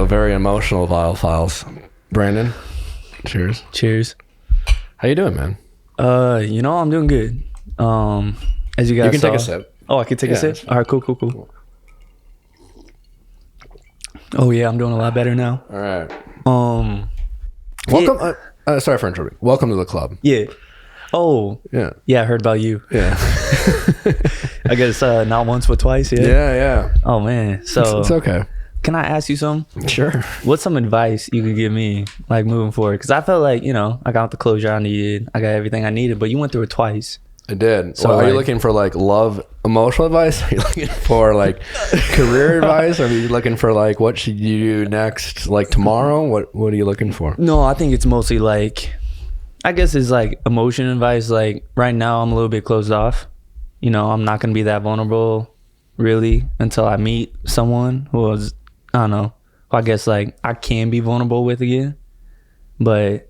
So very emotional Viall files. Brandon, cheers. Cheers. How you doing, man? I'm doing good. As you guys You can saw, take a sip. Oh, I can take a sip? All right, cool. Oh yeah, I'm doing a lot better now. All right. Welcome. Sorry for interrupting. Welcome to the club. Yeah. Oh. Yeah. Yeah, I heard about you. Yeah. I guess not once but twice. Yeah. Yeah. Oh man. So It's okay. Can I ask you something? Sure. What's some advice you could give me, like moving forward? Because I felt like I got the closure I needed, I got everything I needed, but you went through it twice. I did. So, So are you looking for like love, emotional advice? Are you looking for like career advice? Are you looking for like what should you do next, like tomorrow? What are you looking for? No, I think it's mostly like, I guess it's like emotion advice. Like right now I'm a little bit closed off. I'm not going to be that vulnerable really until I meet someone who was, I don't know, who I guess like I can be vulnerable with again. But,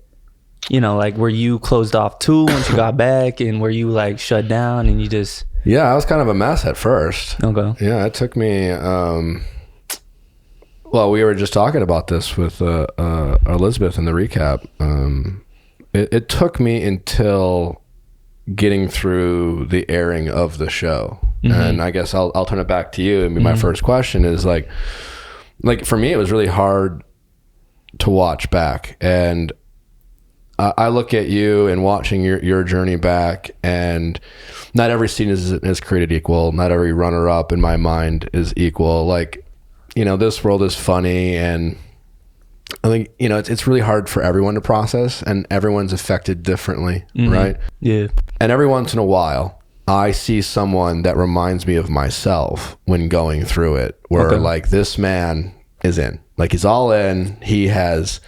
like were you closed off too once you got back, and were you like shut down and you just... Yeah, I was kind of a mess at first. Okay. Yeah, it took me, well, we were just talking about this with Elizabeth in the recap. It took me until getting through the airing of the show. Mm-hmm. And I guess I'll turn it back to you. I mean, my first question is like for me, it was really hard to watch back. And I look at you and watching your journey back, and not every scene is created equal. Not every runner-up in my mind is equal. Like, this world is funny, and I think, it's really hard for everyone to process, and everyone's affected differently, right? Yeah. And every once in a while, I see someone that reminds me of myself when going through it, where like this man is in. Like he's all in. He has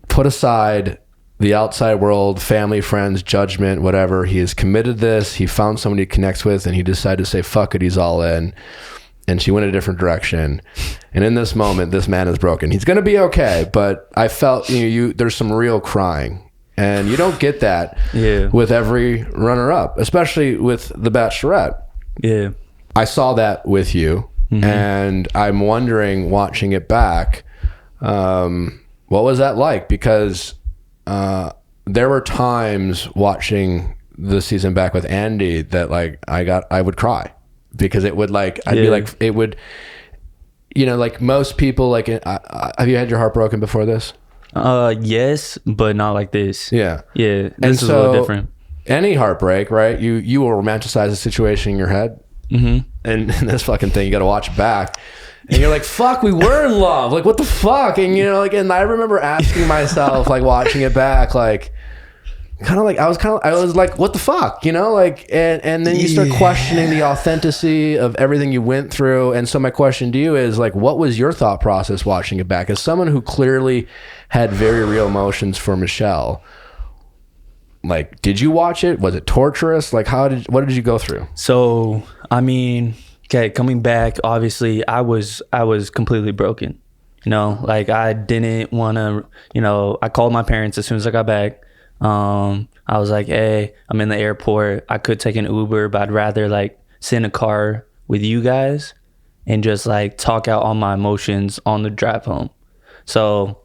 put aside the outside world, family, friends, judgment, whatever. He has committed this. He found somebody he connects with, and he decided to say, fuck it, he's all in. And she went a different direction. And in this moment, this man is broken. He's going to be okay. But I felt, there's some real crying. And you don't get that with every runner-up, especially with The Bachelorette. Yeah. I saw that with you. Mm-hmm. And I'm wondering, watching it back, what was that like? Because there were times watching the season back with Andy that like I would cry. Because it would like, I'd be like, it would, like most people, like, have you had your heart broken before this? Yes, but not like this. Yeah. Yeah. This is a little different. Any heartbreak, right? You will romanticize the situation in your head. Mm-hmm. And this fucking thing, you got to watch it back. And you're like, fuck, we were in love. Like, what the fuck? And, and I remember asking myself, like, watching it back, like, I was like, what the fuck, and then you start questioning the authenticity of everything you went through. And so my question to you is like, what was your thought process watching it back as someone who clearly had very real emotions for Michelle? Like, did you watch it? Was it torturous? Like, what did you go through? So, I mean, okay, coming back, obviously I was completely broken, like I didn't want to, I called my parents as soon as I got back. I was like, hey, I'm in the airport. I could take an Uber, but I'd rather like sit in a car with you guys and just like talk out all my emotions on the drive home. So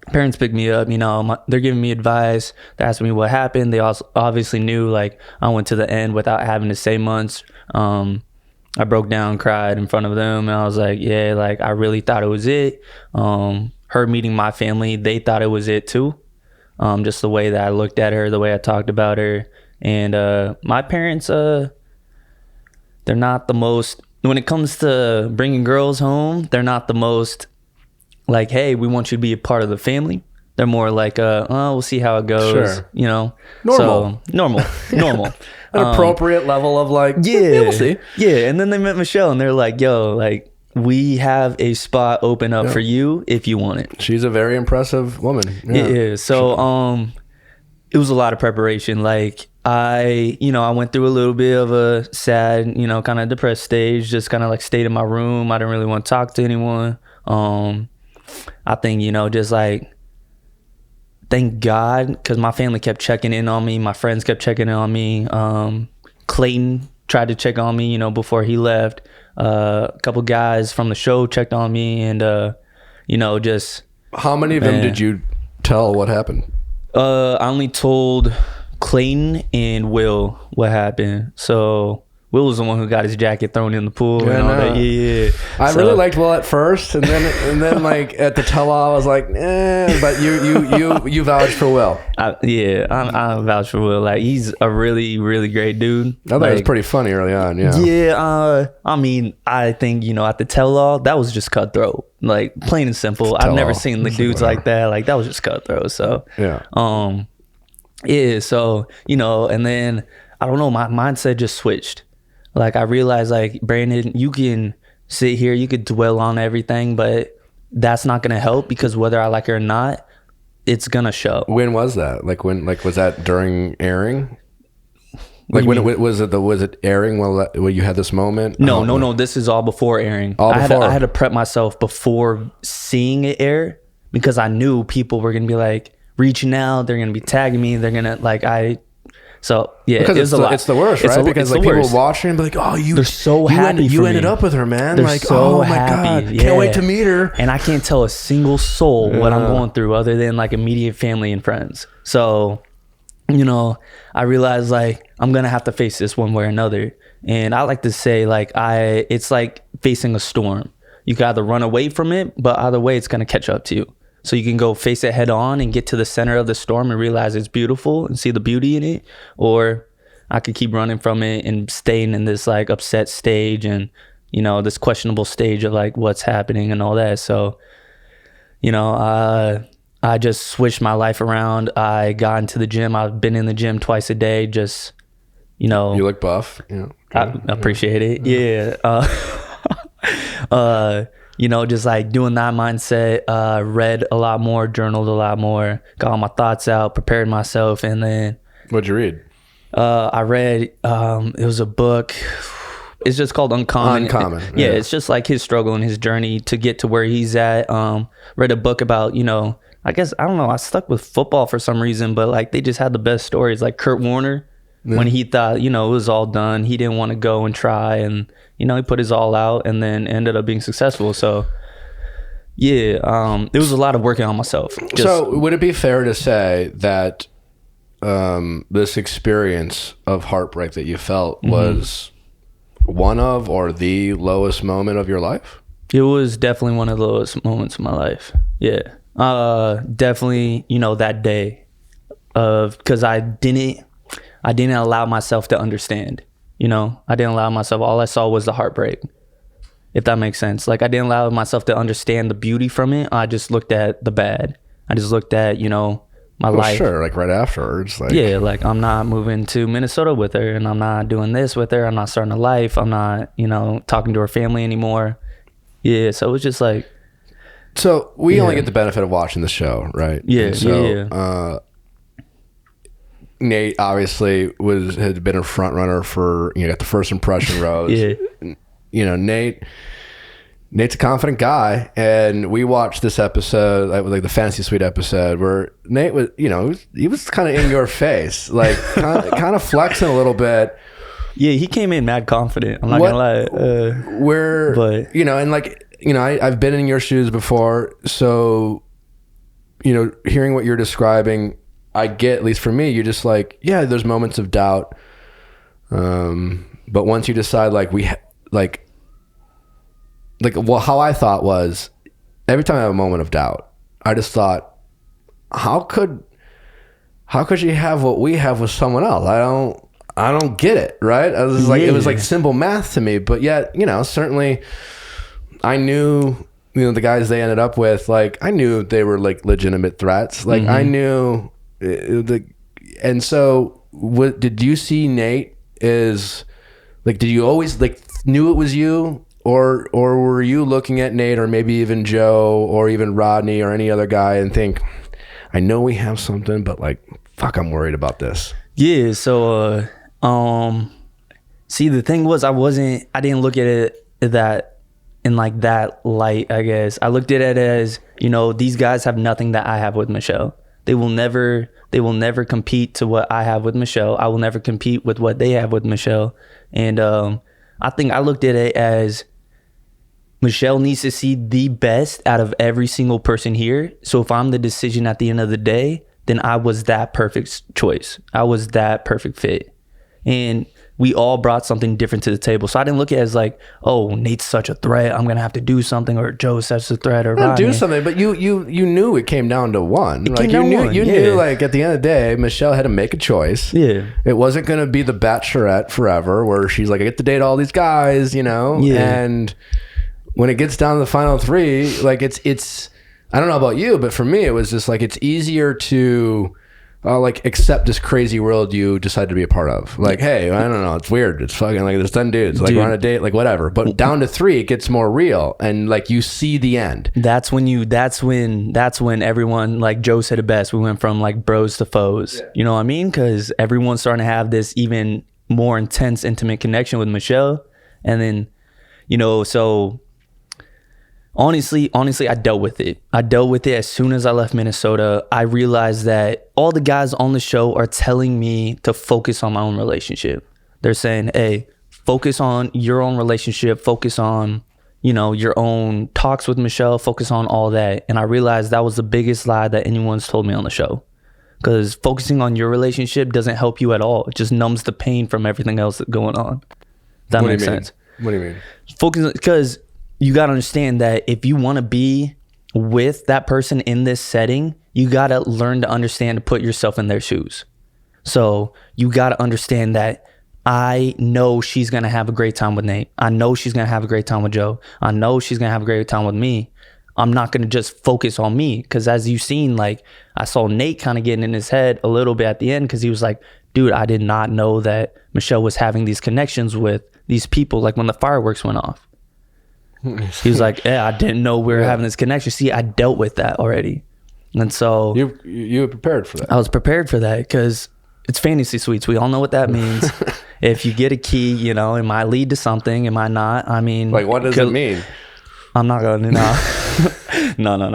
parents picked me up, they're giving me advice. They asked me what happened. They also obviously knew like I went to the end without having to say much. I broke down, cried in front of them, and I was like, yeah, like I really thought it was it. Her meeting my family, they thought it was it too. Just the way that I looked at her, the way I talked about her. And my parents, they're not the most, when it comes to bringing girls home, they're not the most like, hey, we want you to be a part of the family. They're more like, we'll see how it goes. Sure. Normal. So, normal. An appropriate level of like, yeah, we'll see. Yeah, and then they met Michelle, and they're like, yo, like, we have a spot open up for you if you want it. She's a very impressive woman. Yeah. So, it was a lot of preparation. Like I went through a little bit of a sad, kind of depressed stage, just kind of like stayed in my room. I didn't really want to talk to anyone. I think, just like, thank God, because my family kept checking in on me. My friends kept checking in on me. Clayton tried to check on me, before he left. A couple guys from the show checked on me, and just How many of them did you tell what happened? I only told Clayton and Will what happened. So Will was the one who got his jacket thrown in the pool and all that. Yeah. I really liked Will at first, and then like at the tell-all, I was like, but you vouched for Will. I vouch for Will. Like, he's a really, really great dude. I thought it was pretty funny early on. Yeah. Yeah. I mean, I think at the tell-all, that was just cutthroat. Like, plain and simple. I've never seen the dudes like that. Like, that was just cutthroat. So yeah. Yeah. So and then I don't know. My mindset just switched. Like, I realized, like, Brandon, you can sit here, you could dwell on everything, but that's not going to help, because whether I like it or not, it's going to show. When was that? Was that during airing? Like, was it airing while you had this moment? No. This is all before airing. I had to prep myself before seeing it air, because I knew people were going to be, like, reaching out. They're going to be tagging me. They're going to, So yeah, because it's the worst, right? Because like people watching and be like, "Oh, they're so happy. You ended up with her, man. They're like, so oh my happy. God, can't wait to meet her." And I can't tell a single soul what I'm going through, other than like immediate family and friends. So, I realized, like, I'm gonna have to face this one way or another. And I like to say, like, it's like facing a storm. You can either run away from it, but either way, it's gonna catch up to you. So you can go face it head on and get to the center of the storm and realize it's beautiful and see the beauty in it. Or I could keep running from it and staying in this like upset stage and, this questionable stage of like what's happening and all that. So, I just switched my life around. I got into the gym. I've been in the gym twice a day. Just, You look buff. Yeah. I appreciate it. Yeah. Just like doing that mindset, read a lot more, journaled a lot more, got all my thoughts out, prepared myself. And then what'd you read? I read, it was a book. It's just called Uncommon. Yeah. It's just like his struggle and his journey to get to where he's at. Read a book about, I guess, I don't know, I stuck with football for some reason, but like they just had the best stories. Like Kurt Warner, when he thought, it was all done, he didn't want to go and try, and he put his all out and then ended up being successful. So yeah, it was a lot of working on myself. So would it be fair to say that this experience of heartbreak that you felt was one of, or the lowest moment of your life? It was definitely one of the lowest moments of my life. Yeah. Definitely, that day because I didn't allow myself to understand. I didn't allow myself. All I saw was the heartbreak, if that makes sense. Like, I didn't allow myself to understand the beauty from it. I just looked at the bad. I just looked at, my life. Sure, like right afterwards. Like, yeah, like I'm not moving to Minnesota with her, and I'm not doing this with her. I'm not starting a life. I'm not, talking to her family anymore. Yeah, so it was just like. So we only get the benefit of watching the show, right? Yeah, Nate obviously had been a front runner for got the first impression rose. Nate's a confident guy, and we watched this episode, like the Fantasy Suite episode, where Nate was he was kind of in your face, like kind of flexing a little bit. Yeah, he came in mad confident. I'm not gonna lie. And like I've been in your shoes before, so hearing what you're describing, I get, at least for me, you're just like, yeah, there's moments of doubt. But once you decide, how I thought was, every time I have a moment of doubt, I just thought, how could she have what we have with someone else? I don't get it. Right. I was like, it was like simple math to me, but yet, certainly I knew, the guys they ended up with, like, I knew they were like legitimate threats. Like I knew, and so what did you see Nate is like, did you always like knew it was you, or were you looking at Nate, or maybe even Joe, or even Rodney, or any other guy, and think, I know we have something, but like, fuck, I'm worried about this? Yeah. So see, the thing was, I didn't look at it that in like that light. I guess I looked at it as, these guys have nothing that I have with Michelle. They will never compete to what I have with Michelle. I will never compete with what they have with Michelle. And I think I looked at it as Michelle needs to see the best out of every single person here. So if I'm the decision at the end of the day, then I was that perfect choice. I was that perfect fit. And we all brought something different to the table. So I didn't look at it as like, oh, Nate's such a threat, I'm going to have to do something, or Joe's such a threat, or do something. But you knew it came down to one. Like you knew like at the end of the day, Michelle had to make a choice. Yeah. It wasn't going to be the Bachelorette forever where she's like, I get to date all these guys, you know? Yeah. And when it gets down to the final three, like it's I don't know about you, but for me, it was just like, it's easier to like accept this crazy world you decided to be a part of. Like, hey, I don't know, it's weird. It's fucking like there's 10 dudes, like we're on a date, like whatever. But down to 3, it gets more real, and like you see the end. That's when everyone, like Joe said it best, we went from like bros to foes. Yeah. You know what I mean? Because everyone's starting to have this even more intense, intimate connection with Michelle, and then, you know, so. Honestly, I dealt with it. As soon as I left Minnesota. I realized that all the guys on the show are telling me to focus on my own relationship. They're saying, hey, focus on your own relationship, focus on, you know, your own talks with Michelle, focus on all that. And I realized that was the biggest lie that anyone's told me on the show. Because focusing on your relationship doesn't help you at all. It just numbs the pain from everything else that's going on. That makes sense. What do you mean? Focus, because you got to understand that if you want to be with that person in this setting, you got to learn to understand to put yourself in their shoes. So you got to understand that I know she's going to have a great time with Nate. I know she's going to have a great time with Joe. I know she's going to have a great time with me. I'm not going to just focus on me, because as you've seen, like I saw Nate kind of getting in his head a little bit at the end, because he was like, dude, I did not know that Michelle was having these connections with these people, like when the fireworks went off. He was like, yeah, I didn't know we were having this connection. See, I dealt with that already. And so you were prepared for that. I was prepared for that, because it's fantasy suites. We all know what that means. If you get a key, you know, it might lead to something. It might not. I mean, like, what does it mean? I'm not going to know. No.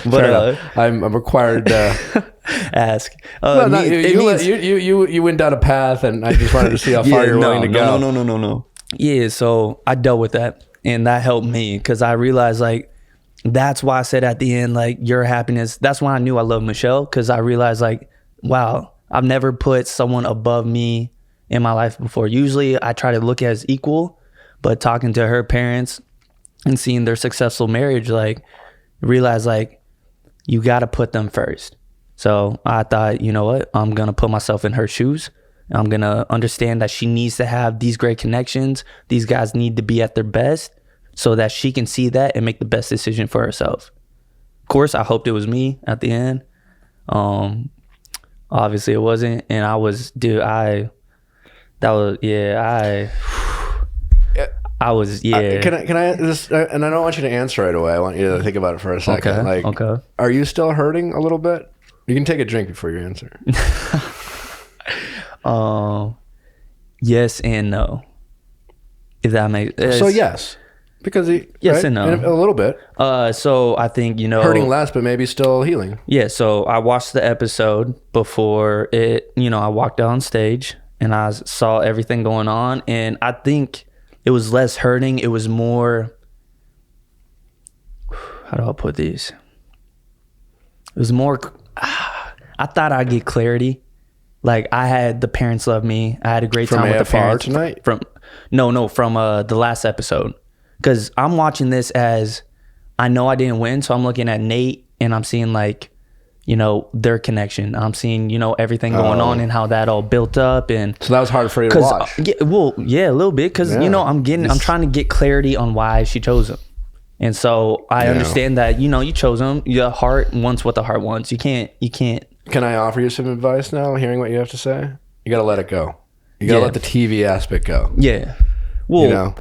But I'm required to ask. You went down a path, and I just wanted to see how far you're willing to go. No. Yeah, so I dealt with that. And that helped me, because I realized, like, that's why I said at the end, like, your happiness. That's why I knew I loved Michelle, because I realized, like, wow, I've never put someone above me in my life before. Usually I try to look as equal, but talking to her parents and seeing their successful marriage, like, realize, like, you got to put them first. So I thought, you know what, I'm going to put myself in her shoes. I'm going to understand that she needs to have these great connections. These guys need to be at their best, so that she can see that and make the best decision for herself. Of course, I hoped it was me at the end. Obviously it wasn't. And I was, dude, Can I just, and I don't want you to answer right away. I want you to think about it for a second. Okay. Are you still hurting a little bit? You can take a drink before you answer. Yes and no. If that makes sense. So yes, because yes, right? And no, a little bit. So I think, you know, hurting less, but maybe still healing. Yeah. So I watched the episode before it. You know, I walked on stage and I saw everything going on, and I think it was less hurting. It was more. How do I put these? It was more. I thought I'd get clarity. Like, I had the parents love me. I had a great time with the parents tonight. From the last episode, because I'm watching this as I know I didn't win, so I'm looking at Nate and I'm seeing, like, you know, their connection. I'm seeing, you know, everything going on and how that all built up, and so that was hard for you to watch. A little bit, because you know, I'm trying to get clarity on why she chose him, and so I understand that, you know, you chose him. Your heart wants what the heart wants. You can't. Can I offer you some advice now, hearing what you have to say? You got to let it go. You got to let the TV aspect go. Yeah. Well, you know,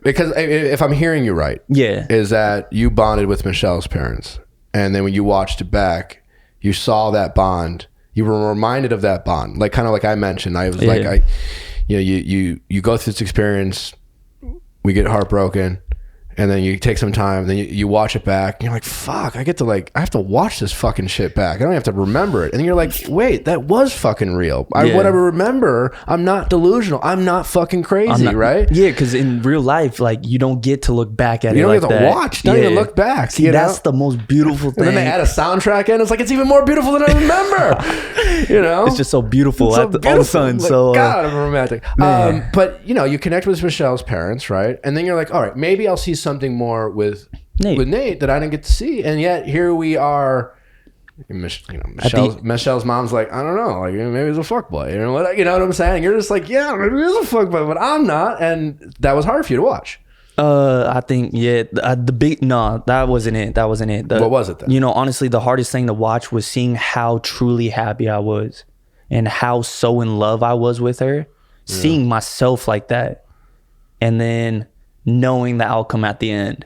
because if I'm hearing you right, is that you bonded with Michelle's parents, and then when you watched it back, you saw that bond. You were reminded of that bond, like kind of like I mentioned. I was you go through this experience, we get heartbroken, And then you take some time, then you watch it back, and you're like, fuck, I have to watch this fucking shit back. I don't have to remember it. And then you're like, wait, that was fucking real. What I remember, I'm not delusional. I'm not fucking crazy, right? Yeah, because in real life, like, you don't get to look back at it. You don't get to watch, don't even look back. See, that's the most beautiful thing. And then they add a soundtrack in, it's like, it's even more beautiful than I remember. You know? It's just so beautiful all of a sudden. Like, so, God, I'm romantic. But, you connect with Michelle's parents, right? And then you're like, all right, maybe I'll see something more with Nate that I didn't get to see, and yet here we are. Michelle's mom's like, I don't know, like maybe he's a fuckboy. You know what I'm saying? You're just like, yeah, maybe he's a fuckboy, but I'm not, and that was hard for you to watch. I think that wasn't it. What was it then? Honestly, the hardest thing to watch was seeing how truly happy I was, and how so in love I was with her, seeing myself like that, and then knowing the outcome at the end.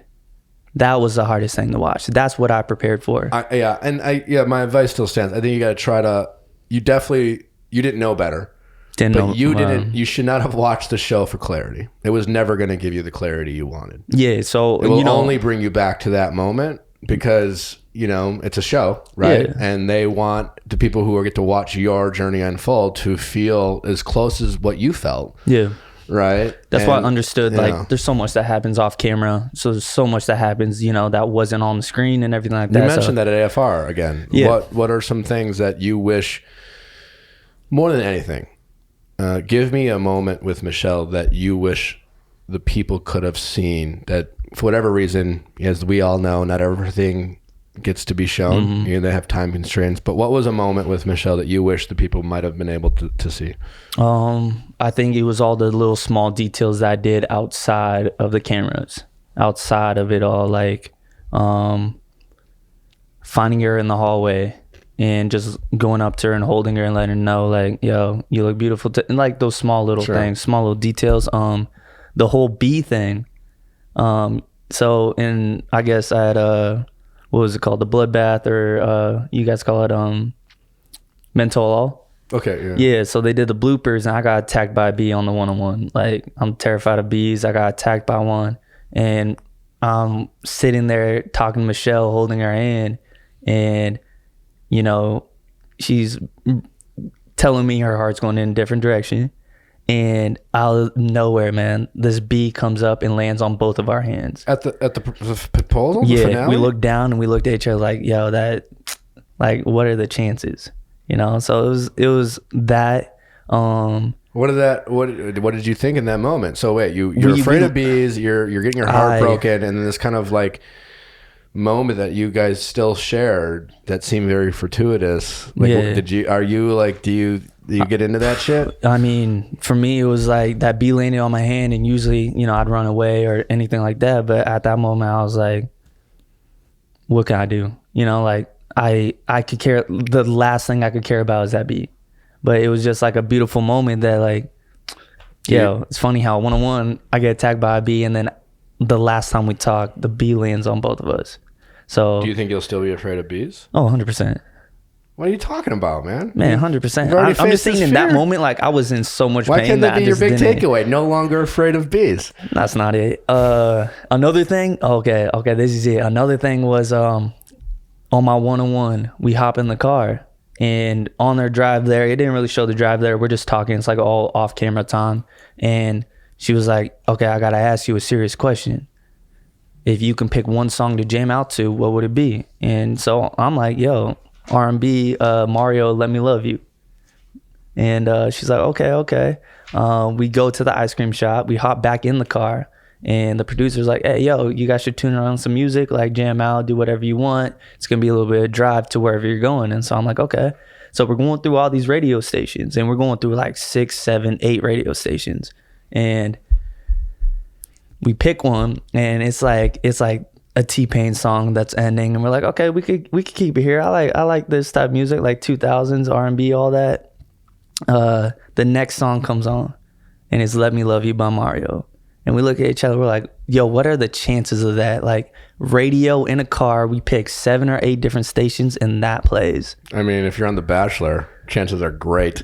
That was the hardest thing to watch. That's what I prepared for. My advice still stands. I think you got to try to. You didn't know better. You should not have watched the show for clarity. It was never going to give you the clarity you wanted. Yeah, so it will only bring you back to that moment because it's a show, right? Yeah. And they want the people who get to watch your journey unfold to feel as close as what you felt. Yeah. Right. That's why I understood, like, there's so much that happens off camera. So there's so much that happens, that wasn't on the screen and everything like that. You mentioned that at AFR again. Yeah. What are some things that you wish, more than anything, give me a moment with Michelle that you wish the people could have seen that for whatever reason, as we all know, not everything gets to be shown. They have time constraints, but what was a moment with Michelle that you wish the people might have been able to see? I think it was all the little small details that I did outside of the cameras, outside of it all, like finding her in the hallway and just going up to her and holding her and letting her know, like, yo, you look beautiful, and like those small little things, small little details. The whole bee thing. So I guess I had what was it called? The bloodbath, or you guys call it menthol. Okay, yeah. Yeah, so they did the bloopers, and I got attacked by a bee on the one-on-one. Like, I'm terrified of bees. I got attacked by one, and I'm sitting there talking to Michelle, holding her hand, and she's telling me her heart's going in a different direction, and out of nowhere, man, this bee comes up and lands on both of our hands. At the proposal? Yeah, the finale? We looked down and we looked at each other like, yo, what are the chances? So it was that. What did you think in that moment? So wait, you're afraid of bees, you're getting your heart broken, and this kind of like moment that you guys still shared that seemed very fortuitous. Like, do you get into that shit? I mean, for me, it was like that bee landing on my hand, and usually, I'd run away or anything like that. But at that moment, I was like, what can I do? Like, I could care. The last thing I could care about is that bee. But it was just like a beautiful moment that, like, it's funny how one-on-one I get attacked by a bee, and then the last time we talked, the bee lands on both of us. So, do you think you'll still be afraid of bees? Oh, 100%. What are you talking about, man? Man, 100%. I'm just saying in that moment, like, I was in so much pain. Why can't that be your big takeaway? No longer afraid of bees. That's not it. Another thing. Okay, this is it. Another thing was on my one-on-one, we hop in the car, and on their drive there, it didn't really show the drive there. We're just talking. It's like all off-camera time, and she was like, "Okay, I gotta ask you a serious question. If you can pick one song to jam out to, what would it be?" And so I'm like, "Yo, R&B, Mario, Let Me Love You." And she's like, okay. We go to the ice cream shop. We hop back in the car, and the producer's like, "Hey, yo, you guys should tune on some music, like jam out, do whatever you want. It's going to be a little bit of drive to wherever you're going." And so I'm like, okay. So we're going through all these radio stations, and we're going through like 6, 7, 8 radio stations. And we pick one, and it's like a T-Pain song that's ending, and we're like, okay, we could keep it here. I like this type of music, like 2000s R&B, all that. The next song comes on, and it's Let Me Love You by Mario. And we look at each other, we're like, yo, what are the chances of that? Like, radio in a car, we pick 7 or 8 different stations, and that plays. I mean, if you're on The Bachelor, chances are great.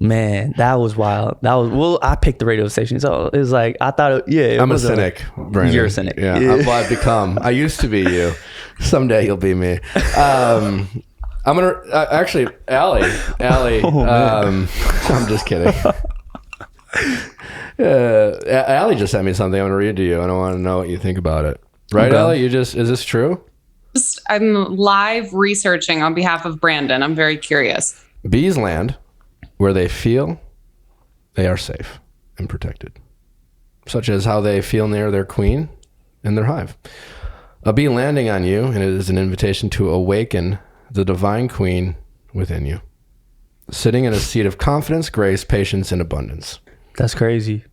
Man, that was wild. Well, I picked the radio station, so it was like I thought. I'm a cynic, Brandon. You're a cynic. Yeah, well, I've become. I used to be you. Someday you'll be me. I'm gonna actually, Allie. I'm just kidding. Allie just sent me something. I'm gonna read to you, and I want to know what you think about it. Right, okay. Allie? Is this true? I'm live researching on behalf of Brandon. I'm very curious. Bees land where they feel they are safe and protected, such as how they feel near their queen in their hive. A bee landing on you, and it is an invitation to awaken the divine queen within you, sitting in a seat of confidence, grace, patience, and abundance. That's crazy.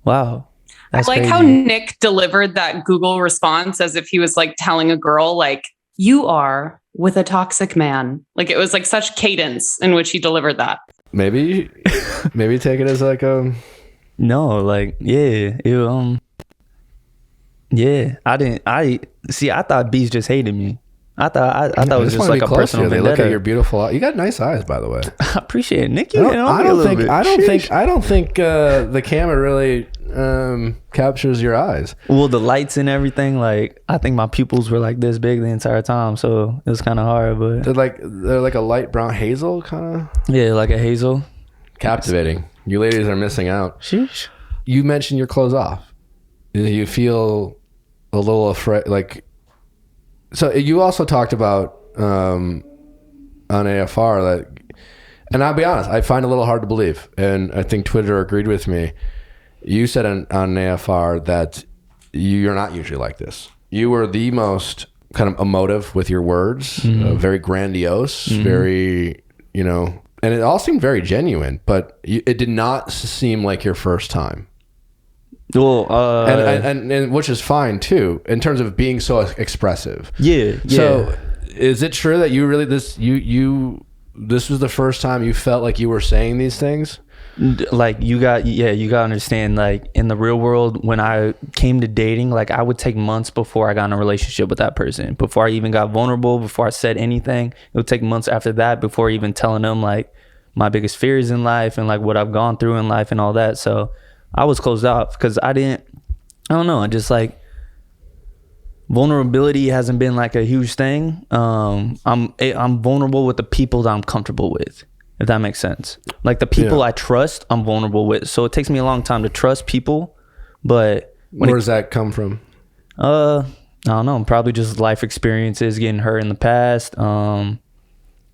Wow. That's I like crazy. how Nick delivered that Google response as if he was like telling a girl, like, you are with a toxic man. Like it was like such cadence in which he delivered that. Maybe take it as like a... No, like, yeah. Yeah. I thought bees just hated me. I thought it was just like a personal vendetta. They look at your beautiful eyes. You got nice eyes, by the way. I appreciate it, Nick. I don't think the camera really captures your eyes. Well, the lights and everything, like I think my pupils were like this big the entire time, so it was kind of hard. But they're like a light brown hazel kind of. Yeah, like a hazel. Captivating. You ladies are missing out. Sheesh. You mentioned your clothes off. You feel a little afraid, like. So you also talked about on AFR that, and I'll be honest, I find it a little hard to believe, and I think Twitter agreed with me. You said on AFR that you're not usually like this. You were the most kind of emotive with your words, very grandiose, very, and it all seemed very genuine, but it did not seem like your first time. Well, and which is fine too in terms of being so expressive. Yeah. So, is it true that you really this was the first time you felt like you were saying these things? Like you got to understand. Like in the real world, when I came to dating, like I would take months before I got in a relationship with that person. Before I even got vulnerable, before I said anything, it would take months after that before even telling them like my biggest fears in life and like what I've gone through in life and all that. So. I was closed off because I don't know. I just like vulnerability hasn't been like a huge thing. I'm vulnerable with the people that I'm comfortable with, if that makes sense. Like the people I trust, I'm vulnerable with. So it takes me a long time to trust people. But where does that come from? I don't know. Probably just life experiences, getting hurt in the past.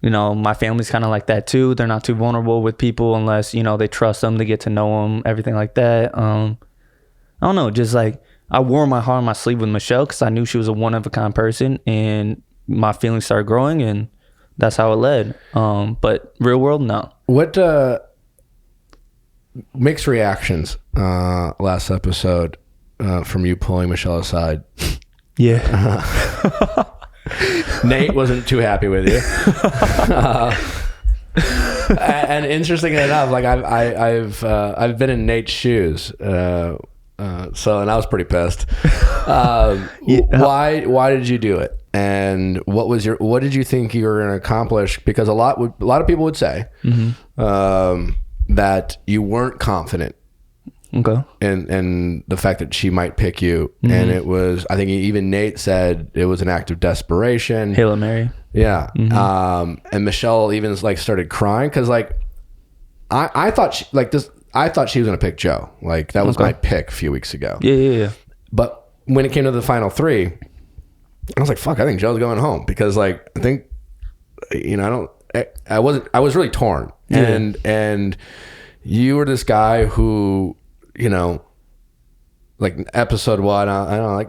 My family's kind of like that too. They're not too vulnerable with people unless, they trust them, they get to know them, everything like that. I don't know. Just like I wore my heart on my sleeve with Michelle because I knew she was a one of a kind person and my feelings started growing and that's how it led. But real world, no. What mixed reactions last episode from you pulling Michelle aside? Yeah. Nate wasn't too happy with you. And interestingly enough, like I've been in Nate's shoes, and I was pretty pissed. Why did you do it? And what did you think you were going to accomplish? Because a lot of people would say that you weren't confident. Okay. And the fact that she might pick you, and it was, I think even Nate said it was an act of desperation. Hail Mary. Yeah. And Michelle even like started crying because like I thought she was gonna pick Joe. Like that was my pick a few weeks ago. Yeah. But when it came to the final three, I was like, fuck, I think Joe's going home because like I think I was really torn. Yeah. And you were this guy who, like episode one, I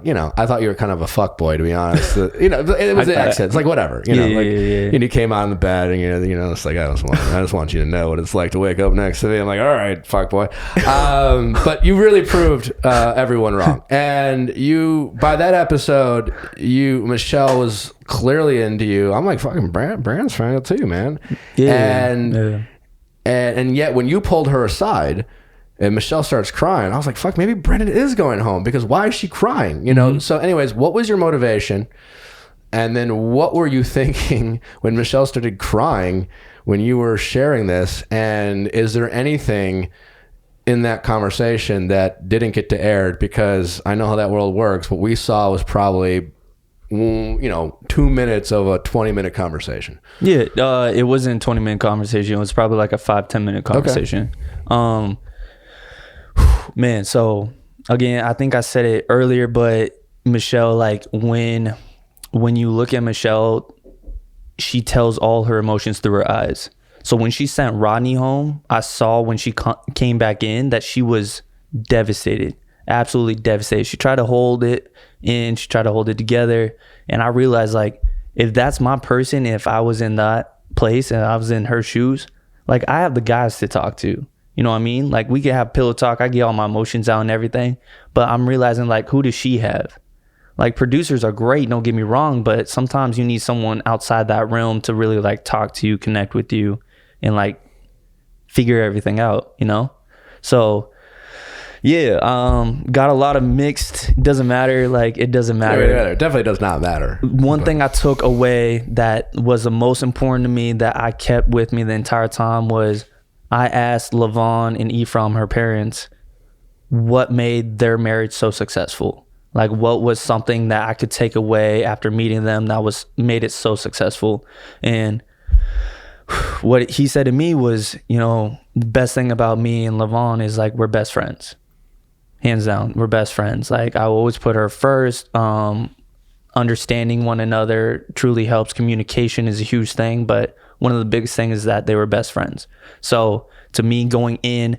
thought you were kind of a fuckboy, to be honest. It was the accent. It's like whatever, And you came out in the bed, and it's like I just want you to know what it's like to wake up next to me. I'm like, all right, fuckboy. But you really proved everyone wrong. And by that episode, Michelle was clearly into you. I'm like, fucking Brand's fine too, man. Yeah. And yet when you pulled her aside. And Michelle starts crying. I was like, fuck, maybe Brendan is going home because why is she crying? So anyways, what was your motivation? And then what were you thinking when Michelle started crying when you were sharing this? And is there anything in that conversation that didn't get to air? Because I know how that world works. What we saw was probably, 2 minutes of a 20-minute conversation. Yeah, it wasn't a 20-minute conversation. It was probably like a 5-10 minute conversation. Okay. Man, so again, I think I said it earlier, but Michelle, like when you look at Michelle, she tells all her emotions through her eyes. So when she sent Rodney home, I saw when she came back in that she was devastated, absolutely devastated. She tried to hold it in, she tried to hold it together. And I realized, like, if that's my person, if I was in that place and I was in her shoes, like, I have the guys to talk to. You know what I mean? Like, we could have pillow talk. I get all my emotions out and everything. But I'm realizing, like, who does she have? Like, producers are great, don't get me wrong, but sometimes you need someone outside that realm to really, like, talk to you, connect with you, and, like, figure everything out, So, yeah, got a lot of mixed, doesn't matter, like, it doesn't matter. It definitely does not matter. One thing I took away that was the most important to me that I kept with me the entire time was I asked Lavon and Ephraim, her parents, what made their marriage so successful. Like, what was something that I could take away after meeting them that made it so successful? And what he said to me was, the best thing about me and Lavon is, like, we're best friends. Hands down, we're best friends. Like, I always put her first. Understanding one another truly helps. Communication is a huge thing, but one of the biggest things is that they were best friends. So to me, going in,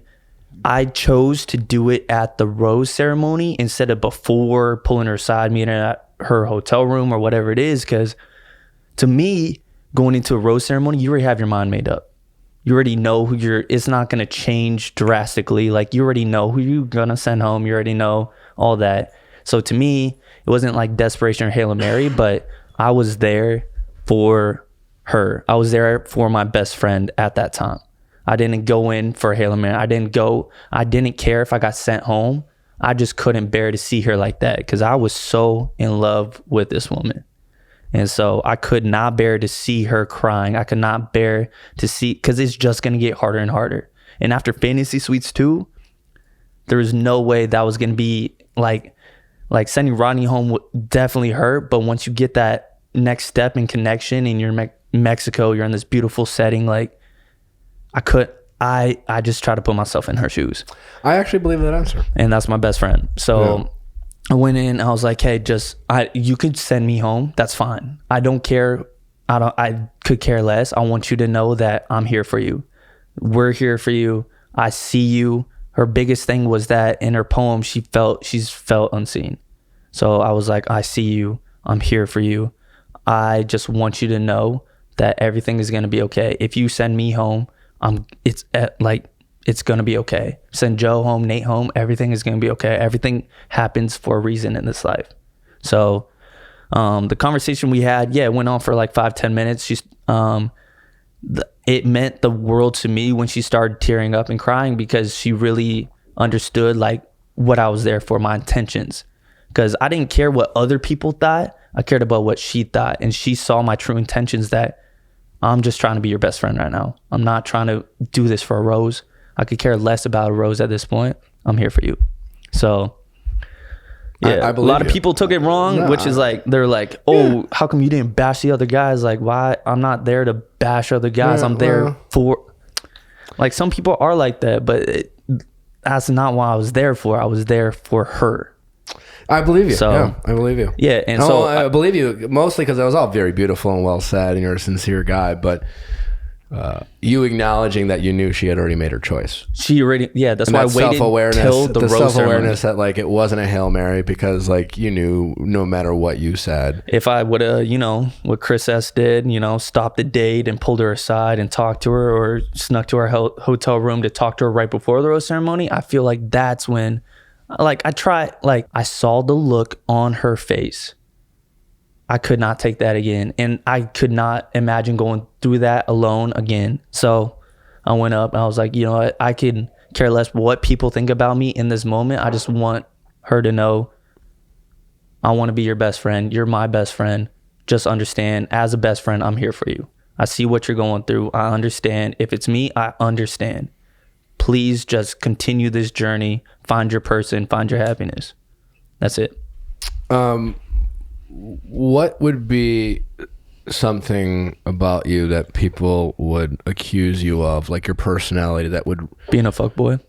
I chose to do it at the rose ceremony instead of before, pulling her aside, meeting at her hotel room or whatever it is. Because to me, going into a rose ceremony, you already have your mind made up. You already know it's not going to change drastically. Like, you already know who you're going to send home. You already know all that. So to me, it wasn't like desperation or Hail Mary, but I was there for her. I was there for my best friend at that time. I didn't go in for Hail Mary. I didn't care if I got sent home. I just couldn't bear to see her like that because I was so in love with this woman. And so I could not bear to see her crying. I could not bear to see, because it's just going to get harder and harder. And after Fantasy Suites 2, there was no way that was going to be like sending Rodney home would definitely hurt. But once you get that next step in connection and you're in Mexico, you're in this beautiful setting, like, I just try to put myself in her shoes. I actually believe that answer. And that's my best friend. So I went in, I was like, hey, you could send me home. That's fine. I don't care. I could care less. I want you to know that I'm here for you. We're here for you. I see you. Her biggest thing was that in her poem, she's felt unseen. So I was like, I see you. I'm here for you. I just want you to know that everything is going to be okay. If you send me home, it's going to be okay. Send Joe home, Nate home, everything is going to be okay. Everything happens for a reason in this life. So the conversation we had, it went on for like 5-10 minutes. It meant the world to me when she started tearing up and crying because she really understood like what I was there for, my intentions. Because I didn't care what other people thought. I cared about what she thought. And she saw my true intentions, that I'm just trying to be your best friend right now. I'm not trying to do this for a rose. I could care less about a rose at this point. I'm here for you. So, yeah, a lot of people took it wrong, which is like, they're like, oh, how come you didn't bash the other guys? Like, why? I'm not there to bash other guys. I'm there for, like, some people are like that, but that's not what I was there for. I was there for her. I believe you. So, yeah, I believe you. Yeah, and I believe you mostly because it was all very beautiful and well said, and you're a sincere guy. But you acknowledging that you knew she had already made her choice. She already, that's why I waited till the rose self-awareness that like it wasn't a Hail Mary because like you knew no matter what you said. If I would have, what Chris S did, stopped the date and pulled her aside and talked to her, or snuck to her hotel room to talk to her right before the rose ceremony, I feel like that's when. Like I saw the look on her face. I could not take that again. And I could not imagine going through that alone again. So I went up and I was like, you know what? I can care less what people think about me in this moment. I just want her to know I want to be your best friend. You're my best friend. just understand, as a best friend, I'm here for you. I see what you're going through. I understand. If it's me, I understand. Please just continue this journey. Find your person. Find your happiness. That's it. What would be something about you that people would accuse you of, like your personality, that would being a fuckboy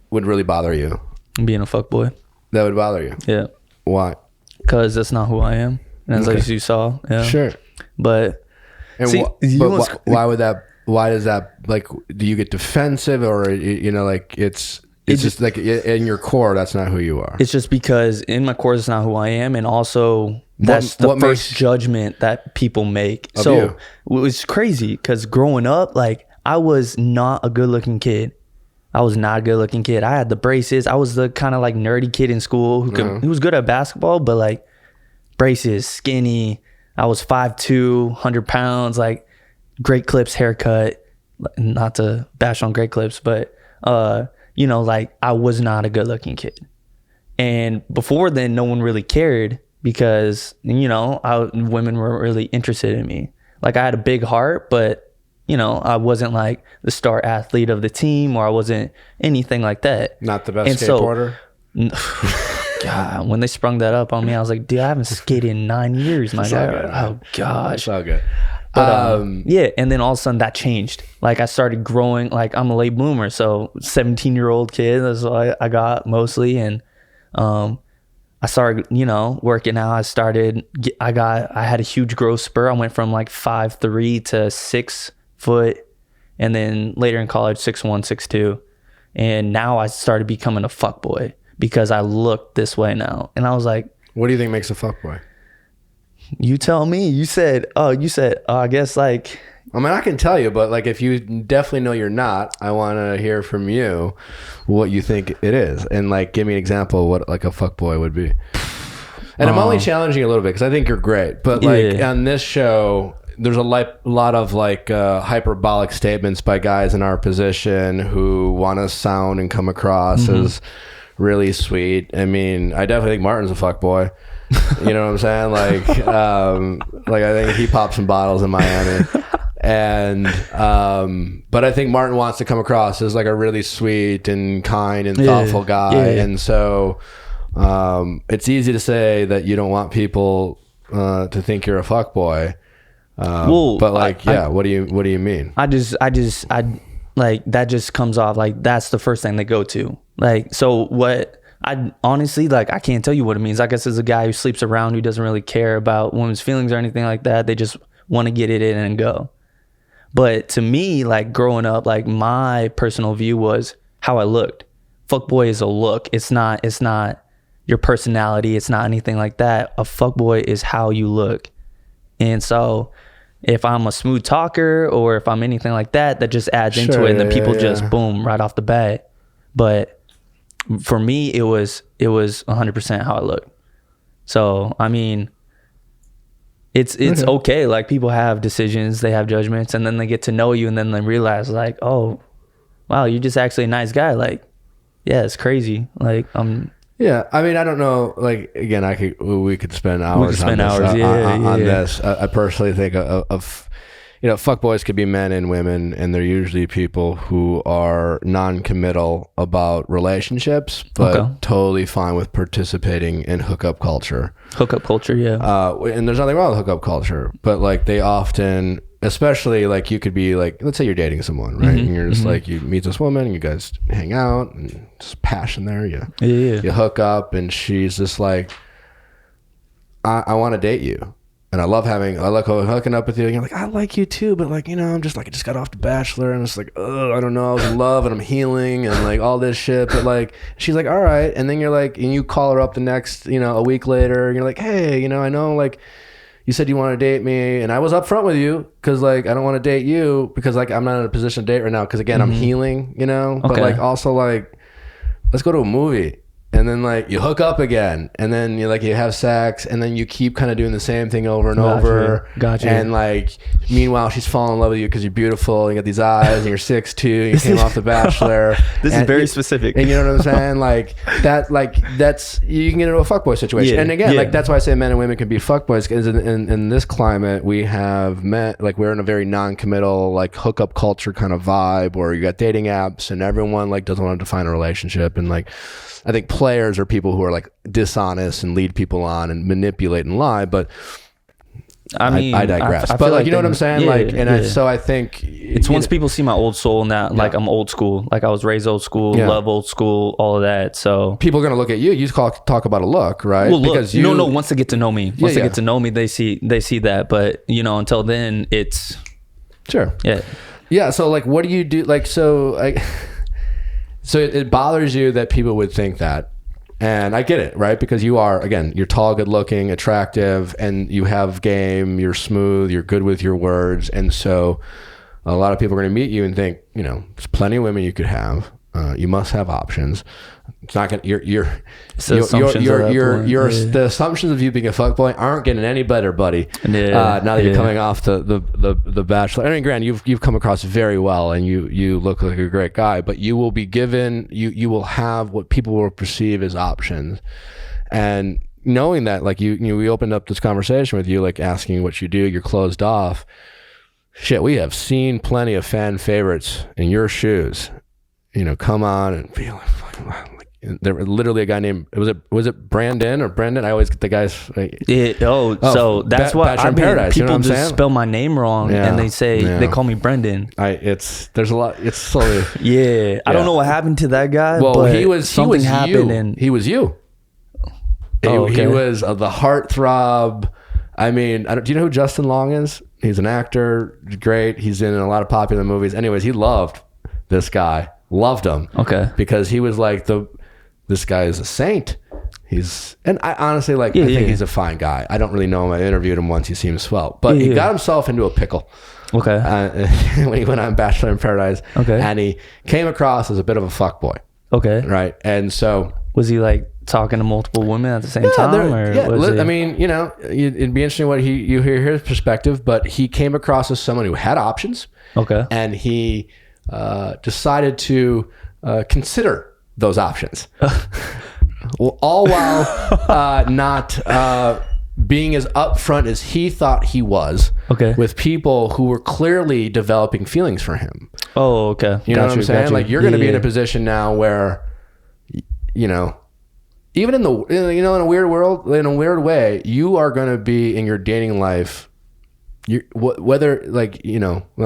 would really bother you? Being a fuckboy. That would bother you? Yeah. Why? Because that's not who I am. As like you saw. Yeah. Sure. But and see, why would that? Why does that? Like, do you get defensive, or you know, like it's just like in your core, that's not who you are? It's just because in my core, it's not who I am, and also that's the first judgment that people make. So you? It was crazy because growing up, like, I was not a good-looking kid. I was not a good-looking kid. I had the braces. I was the kind of like nerdy kid in school who was good at basketball, but like braces, skinny. I was 5'2", 100 pounds, like Great Clips haircut. Not to bash on Great Clips, but you know, like, I was not a good looking kid. And before then, no one really cared because, you know, women weren't really interested in me. Like, I had a big heart, but, you know, I wasn't like the star athlete of the team, or I wasn't anything like that. Not the best skateboarder? God, when they sprung that up on me, I was like, dude, I haven't skated in 9 years, my guy. Oh, gosh. It's all good. But yeah, and then all of a sudden that changed. Like, I started growing. Like, I'm a late bloomer, so 17-year-old kid, that's what I got mostly. And I started, you know, working out. I had a huge growth spurt. I went from like 5'3" to 6 foot, and then later in college 6'1", 6'2", and now I started becoming a fuckboy because I look this way now. And I was like, what do you think makes a fuckboy? You tell me. You said, I guess, like, I mean, I can tell you, but like, if you definitely know you're not, I want to hear from you what you think it is, and like, give me an example of what like a fuckboy would be. And I'm only challenging you a little bit because I think you're great, but like on this show, there's a lot of like hyperbolic statements by guys in our position who want to sound and come across as really sweet. I mean, I definitely think Martin's a fuckboy. You know what I'm saying? Like I think he popped some bottles in Miami, and but I think Martin wants to come across as like a really sweet and kind and thoughtful guy, and so it's easy to say that you don't want people to think you're a fuckboy. But like, what do you mean? I like, that just comes off like that's the first thing they go to. Like, so what? I honestly, like, I can't tell you what it means. I guess as a guy who sleeps around, who doesn't really care about women's feelings or anything like that, they just want to get it in and go. But to me, like, growing up, like, my personal view was how I looked. Fuckboy is a look. It's not your personality. It's not anything like that. A fuckboy is how you look. And so if I'm a smooth talker or if I'm anything like that, that just adds into it. And then people just boom right off the bat. But for me, it was 100% how I look. So, I mean, it's okay. Like, people have decisions, they have judgments, and then they get to know you, and then they realize, like, oh, wow, you're just actually a nice guy. Like, yeah, it's crazy. Like, yeah, I mean, I don't know. Like, again, we could spend hours on this. I personally think of you know, fuckboys could be men and women, and they're usually people who are non-committal about relationships, but totally fine with participating in hookup culture. Hookup culture, yeah. And there's nothing wrong with hookup culture, but like, they often, especially like, you could be like, let's say you're dating someone, right? And you're just like, you meet this woman, and you guys hang out, and there's passion there. You hook up, and she's just like, I want to date you. And I like hooking up with you. And you're like, I like you too, but like, you know, I'm just like, I just got off The Bachelor, and it's like, I don't know, I was in love, and I'm healing, and like all this shit. But like, she's like, all right. And then you're like, and you call her up the next, you know, a week later, and you're like, hey, you know, I know, like, you said you want to date me, and I was upfront with you because like, I don't want to date you because like, I'm not in a position to date right now because again, I'm healing, you know. But like, also like, let's go to a movie. and then like you hook up again, and then you have sex, and then you keep kind of doing the same thing over and over. Gotcha. And like meanwhile she's falling in love with you because you're beautiful, and you got these eyes, and you're 6'2", you came off The Bachelor. This is very specific. And you know what I'm saying? Like that's you can get into a fuckboy situation. And again, like that's why I say men and women can be fuckboys, because in this climate we have met, like we're in a very non-committal like hookup culture kind of vibe where you got dating apps and everyone like doesn't want to define a relationship, and like I think players are people who are like dishonest and lead people on and manipulate and lie, but I mean, I digress. I but like, you know what I'm saying? So I think it's once people see my old soul now, like I'm old school, like I was raised old school, love old school, all of that. So people are going to look at you. You talk about a look, right? Well, because once they get to know me, they get to know me, they see that. But until then, it's sure. Yeah. So like, what do you do? Like, so it bothers you that people would think that. And I get it, right? Because you are, again, you're tall, good looking, attractive, and you have game, you're smooth, you're good with your words. And so a lot of people are going to meet you and think, there's plenty of women you could have. You must have options. It's not going to, the assumptions of you being a fuckboy aren't getting any better, buddy. Now that you're coming off the Bachelor. I mean, granted, you've come across very well, and you look like a great guy, but you will be given, you will have what people will perceive as options. And knowing that, like we opened up this conversation with you, like asking what you do, you're closed off. Shit, we have seen plenty of fan favorites in your shoes. Come on and be like, there was literally a guy named, was it Brandon or Brendan? I always get the guys. So that's why people just spell my name wrong, and they say they call me Brendan. There's a lot. It's slowly. I don't know what happened to that guy. Well, but he was you. He was you. He was the heartthrob. I mean, do you know who Justin Long is? He's an actor, great. He's in a lot of popular movies. Anyways, he loved this guy. Loved him. Okay. Because he was like this guy is a saint. And I honestly I think he's a fine guy. I don't really know him. I interviewed him once. He seems swell, but he got himself into a pickle. Okay. When he went on Bachelor in Paradise. Okay. And he came across as a bit of a fuckboy. Okay. Right. And so was he like talking to multiple women at the same time? I mean, it'd be interesting what you hear his perspective, but he came across as someone who had options. Okay. And he decided to consider those options, all while not being as upfront as he thought he was. Okay. With people who were clearly developing feelings for him. Oh, okay. You know what I'm saying? Like you're going to be in a position now where, even in in a weird world, in a weird way, you are going to be in your dating life. Whether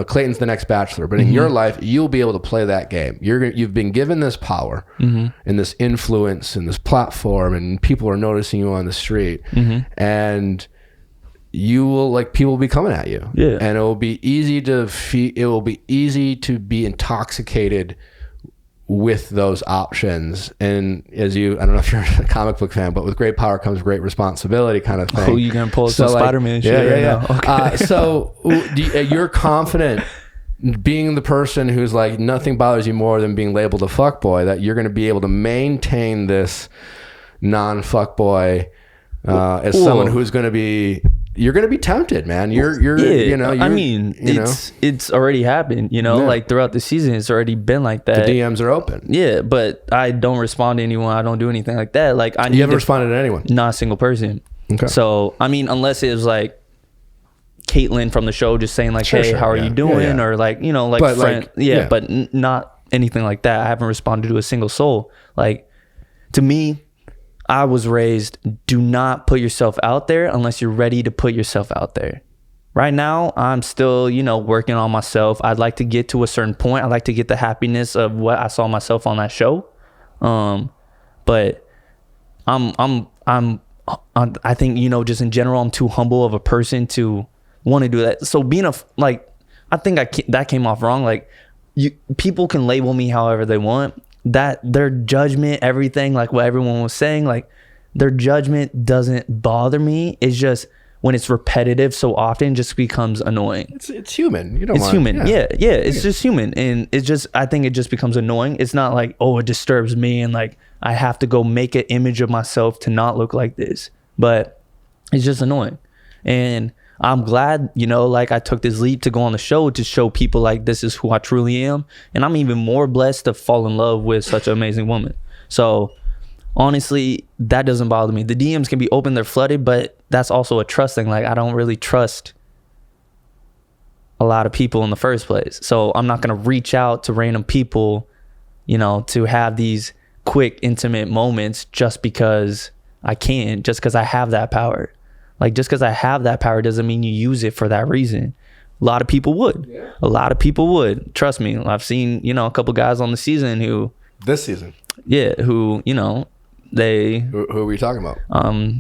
Clayton's the next Bachelor, but in your life, you'll be able to play that game. You've been given this power and this influence and this platform, and people are noticing you on the street, and you will people will be coming at you, and it will be easy to be intoxicated with those options. And I don't know if you're a comic book fan, but with great power comes great responsibility kind of thing. Oh, you gonna pull some Spider-Man shit now. Okay. So you're confident being the person who's like, nothing bothers you more than being labeled a fuckboy, that you're going to be able to maintain this non-fuckboy as someone who's going to be... You're going to be tempted, man. It's already happened, like throughout the season, it's already been like that. The DMs are open. Yeah, but I don't respond to anyone. I don't do anything like that. Like you haven't responded to anyone? Not a single person. Okay. So, unless it was like Caitlyn from the show just saying like, hey, how are you doing? Or like, but friend. But not anything like that. I haven't responded to a single soul. Like, to me, I was raised, do not put yourself out there unless you're ready to put yourself out there. Right now, I'm still, working on myself. I'd like to get to a certain point. I'd like to get the happiness of what I saw myself on that show. But I think, just in general, I'm too humble of a person to want to do that. So being I think that came off wrong. Like, people can label me however they want. That their judgment, everything, like what everyone was saying, like their judgment doesn't bother me. It's just when it's repetitive so often, it just becomes annoying. It's human. Human. Yeah. It's just human, and it's just, I think it just becomes annoying. It's not like, oh, it disturbs me and like I have to go make an image of myself to not look like this. But it's just annoying. And I'm glad, you know, like I took this leap to go on the show to show people like this is who I truly am. And I'm even more blessed to fall in love with such an amazing woman. So honestly, that doesn't bother me. The DMs can be open, they're flooded, but that's also a trust thing. Like I don't really trust a lot of people in the first place. So I'm not going to reach out to random people, you know, to have these quick, intimate moments just because I can, just because I have that power. Like just because I have that power doesn't mean you use it for that reason. A lot of people would. Yeah. A lot of people would. Trust me. I've seen, you know, a couple guys on the season who... This season? Yeah, who, you know, they... Who are we talking about?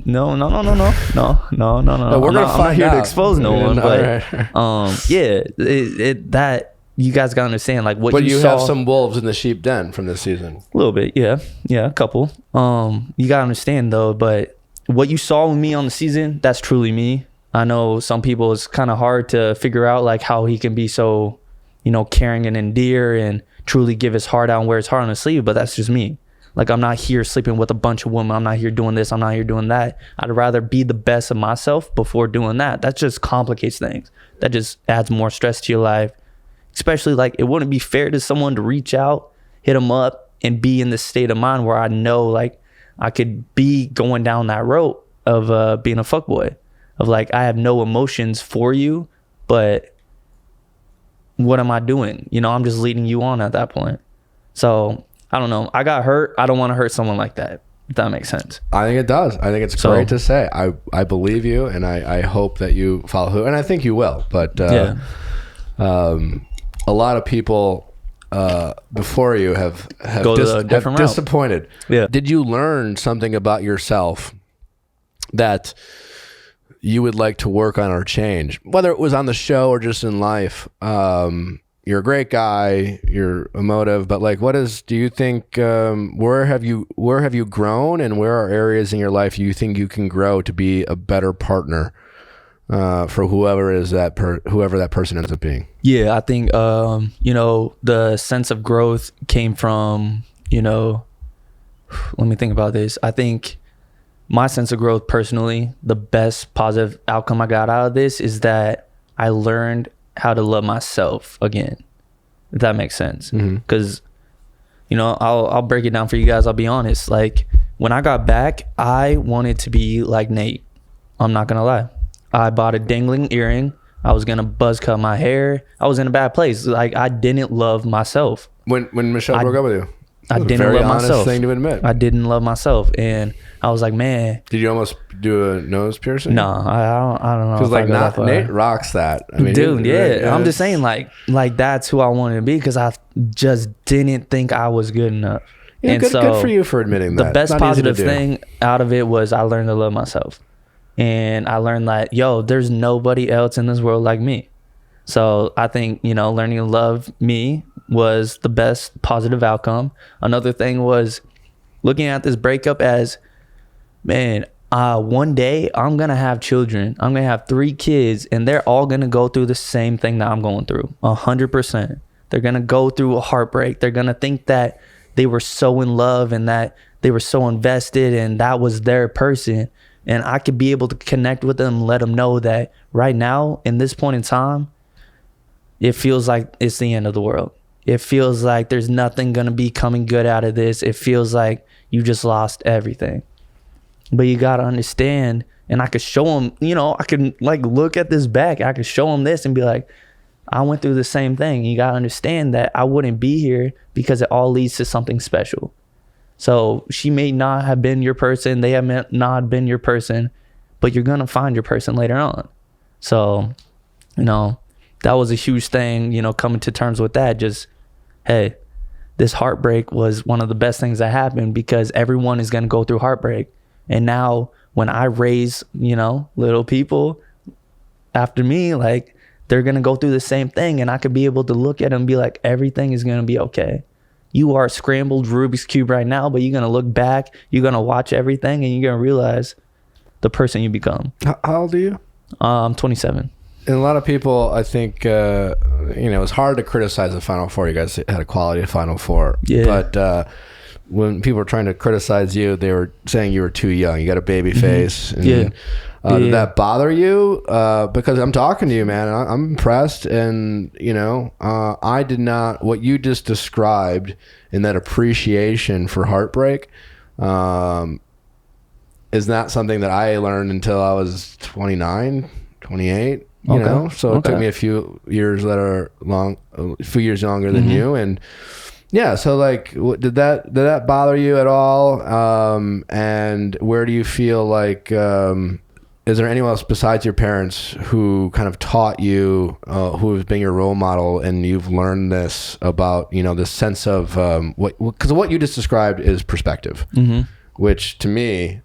No. We're gonna I'm not here out. to expose no one, but right. yeah, that you guys gotta understand, like what. But you have saw, some wolves in the sheep den from this season. A little bit, yeah, a couple. You gotta understand though, but what you saw with me on the season, that's truly me. I know some people it's kind of hard to figure out like how he can be so, you know, caring and endear and truly give his heart out and wear his heart on his sleeve, but that's just me. Like I'm not here sleeping with a bunch of women. I'm not here doing this. I'm not here doing that. I'd rather be the best of myself before doing that. That just complicates things. That just adds more stress to your life. Especially like it wouldn't be fair to someone to reach out, hit them up, and be in this state of mind where I know like I could be going down that road of being a fuckboy. Of like I have no emotions for you, but what am I doing? You know, I'm just leading you on at that point. So I don't know. I got hurt. I don't want to hurt someone like that, if that makes sense. I think it does. I think it's great to say. I believe you, and I hope that you follow through, and I think you will. But a lot of people before you have disappointed. Yeah. Did you learn something about yourself that you would like to work on or change, whether it was on the show or just in life? You're a great guy, you're emotive, but like do you think where have you grown, and where are areas in your life you think you can grow to be a better partner for whoever that person ends up being? Yeah, I think you know, the sense of growth came from, you know, let me think about this. I think my sense of growth personally, the best positive outcome I got out of this is that I learned how to love myself again, if that makes sense. Because you know, I'll break it down for you guys. I'll be honest, like when I got back, I wanted to be like Nate. I'm not gonna lie. I bought a dangling earring. I was gonna buzz cut my hair. I was in a bad place. Like I didn't love myself when Michelle broke up with you. I didn't love myself. Thing to admit. I didn't love myself, and I was like, man. Did you almost do a nose piercing? No, I don't know. Because like Nate rocks that. I mean, dude, yeah. I'm just saying, like that's who I wanted to be, because I just didn't think I was good enough. Yeah, and good, so good for you for admitting that. The best positive thing out of it was I learned to love myself, and I learned that there's nobody else in this world like me. So I think, you know, learning to love me was the best positive outcome. Another thing was looking at this breakup as, man, one day I'm going to have children. I'm going to have 3 kids, and they're all going to go through the same thing that I'm going through. 100%. They're going to go through a heartbreak. They're going to think that they were so in love and that they were so invested and that was their person. And I could be able to connect with them, let them know that right now, in this point in time, it feels like it's the end of the world. It feels like there's nothing going to be coming good out of this. It feels like you just lost everything. But you got to understand, and I could show them, you know, I can like look at this back. I could show them this and be like, I went through the same thing. You got to understand that I wouldn't be here because it all leads to something special. So she may not have been your person. They have not been your person, but you're going to find your person later on. So, you know, that was a huge thing, you know, coming to terms with that. Just, hey, this heartbreak was one of the best things that happened, because everyone is going to go through heartbreak. And now when I raise, you know, little people after me, like they're going to go through the same thing. And I could be able to look at them and be like, everything is going to be okay. You are a scrambled Rubik's Cube right now, but you're going to look back, you're going to watch everything, and you're going to realize the person you become. How old are you? I'm 27. And a lot of people, I think, you know, it's hard to criticize the Final Four. You guys had a quality Final Four. Yeah. But when people were trying to criticize you, they were saying you were too young. You got a baby face. And, did that bother you? Because I'm talking to you, man. I'm impressed. And, I did not, what you just described in that appreciation for heartbreak, is not something that I learned until I was 29, 28, So it took me a few years younger than you. And yeah, so like, did that bother you at all? And where do you feel like, is there anyone else besides your parents who kind of taught you, who has been your role model, and you've learned this about, this sense of, because what you just described is perspective, which to me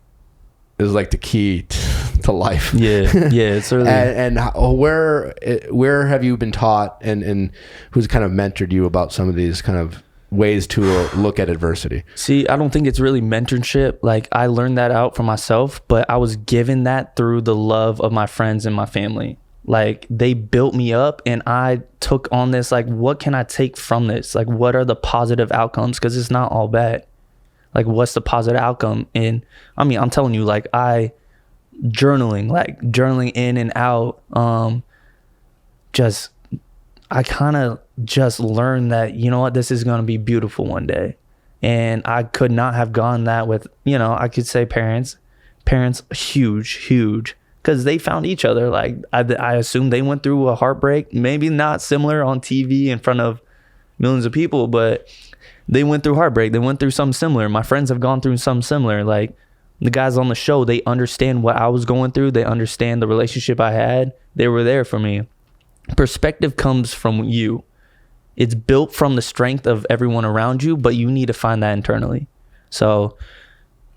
is like the key to life. Yeah, it's really. and where have you been taught, and who's kind of mentored you about some of these kind of ways to look at adversity? See, I don't think it's really mentorship. Like, I learned that out for myself, but I was given that through the love of my friends and my family. Like, they built me up, and I took on this, like, what can I take from this? Like, what are the positive outcomes? Because it's not all bad. Like, what's the positive outcome? And I mean, I'm telling you, like, journaling in and out, I kind of just learned that, you know what, this is going to be beautiful one day. And I could not have gone that with, I could say parents, huge, because they found each other. Like, I assume they went through a heartbreak, maybe not similar on TV in front of millions of people, but they went through heartbreak. They went through something similar. My friends have gone through something similar. Like, the guys on the show, they understand what I was going through. They understand the relationship I had. They were there for me. Perspective comes from you. It's built from the strength of everyone around you, but you need to find that internally. So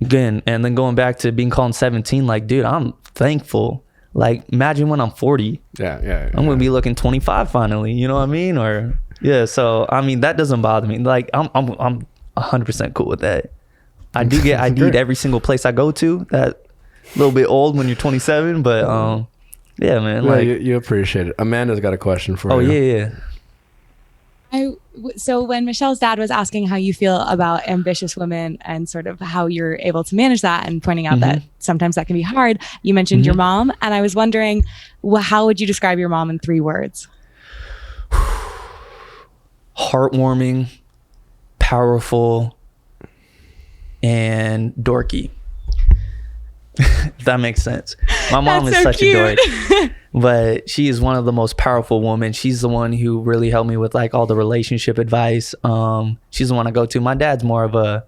again, and then going back to being called 17, like, dude, I'm thankful. Like, imagine when I'm 40. Yeah. I'm going to be looking 25 finally, you know what I mean? Or yeah, so I mean, that doesn't bother me. Like, I'm 100% cool with that. I need every single place I go to. That a little bit old when you're 27, but yeah, man. Yeah, like, you appreciate it. Amanda's got a question for you. Oh yeah. So when Michelle's dad was asking how you feel about ambitious women and sort of how you're able to manage that, and pointing out that sometimes that can be hard, you mentioned your mom, and I was wondering, how would you describe your mom in 3 words? Heartwarming, powerful, and dorky. If that makes sense. My mom is so such cute. A dork, but she is one of the most powerful women. She's the one who really helped me with like all the relationship advice. She's the one I go to. My dad's more of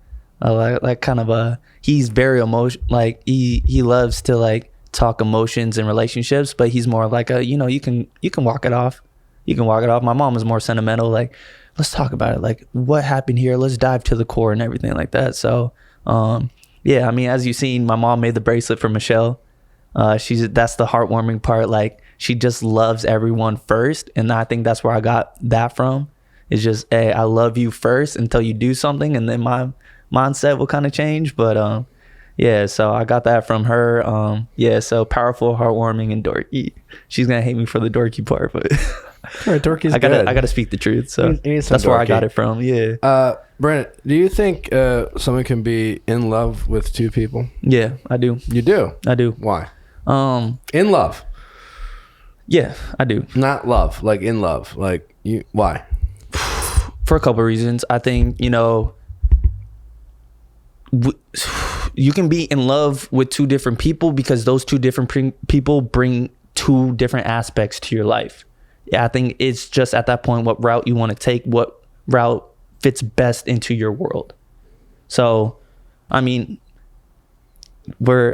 he's very emotional. Like, he loves to like talk emotions and relationships, but he's more like you can walk it off. You can walk it off. My mom is more sentimental. Like, let's talk about it. Like, what happened here? Let's dive to the core and everything like that. So, yeah, I mean, as you've seen, my mom made the bracelet for Michelle. That's the heartwarming part. Like, she just loves everyone first. And I think that's where I got that from. It's just, hey, I love you first until you do something. And then my mindset will kind of change. But, yeah, so I got that from her. Yeah, so powerful, heartwarming, and dorky. She's going to hate me for the dorky part, but dorky's I gotta speak the truth. So that's where I got it from. Yeah. Brent, do you think someone can be in love with 2 people? Yeah, I do. You do? I do. Why? In love? Yeah, I do. Not love, like in love. Like, why? For a couple of reasons. I think, you can be in love with 2 different people because those 2 different people bring 2 different aspects to your life. Yeah, I think it's just at that point what route you want to take, what route fits best into your world. So, I mean,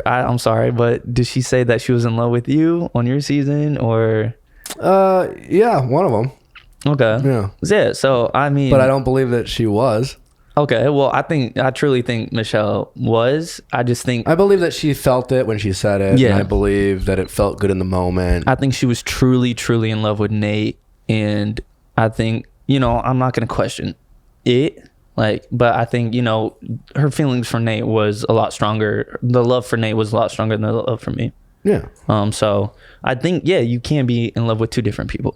I'm sorry, but did she say that she was in love with you on your season, or? Yeah, one of them. Okay. Yeah. So, I mean, but I don't believe that she was. Okay. Well, I truly think Michelle was. I believe that she felt it when she said it. Yeah. And I believe that it felt good in the moment. I think she was truly, truly in love with Nate. And I think, I'm not going to question it. Like, but I think, her feelings for Nate was a lot stronger. The love for Nate was a lot stronger than the love for me. Yeah. So I think, yeah, you can be in love with 2 different people.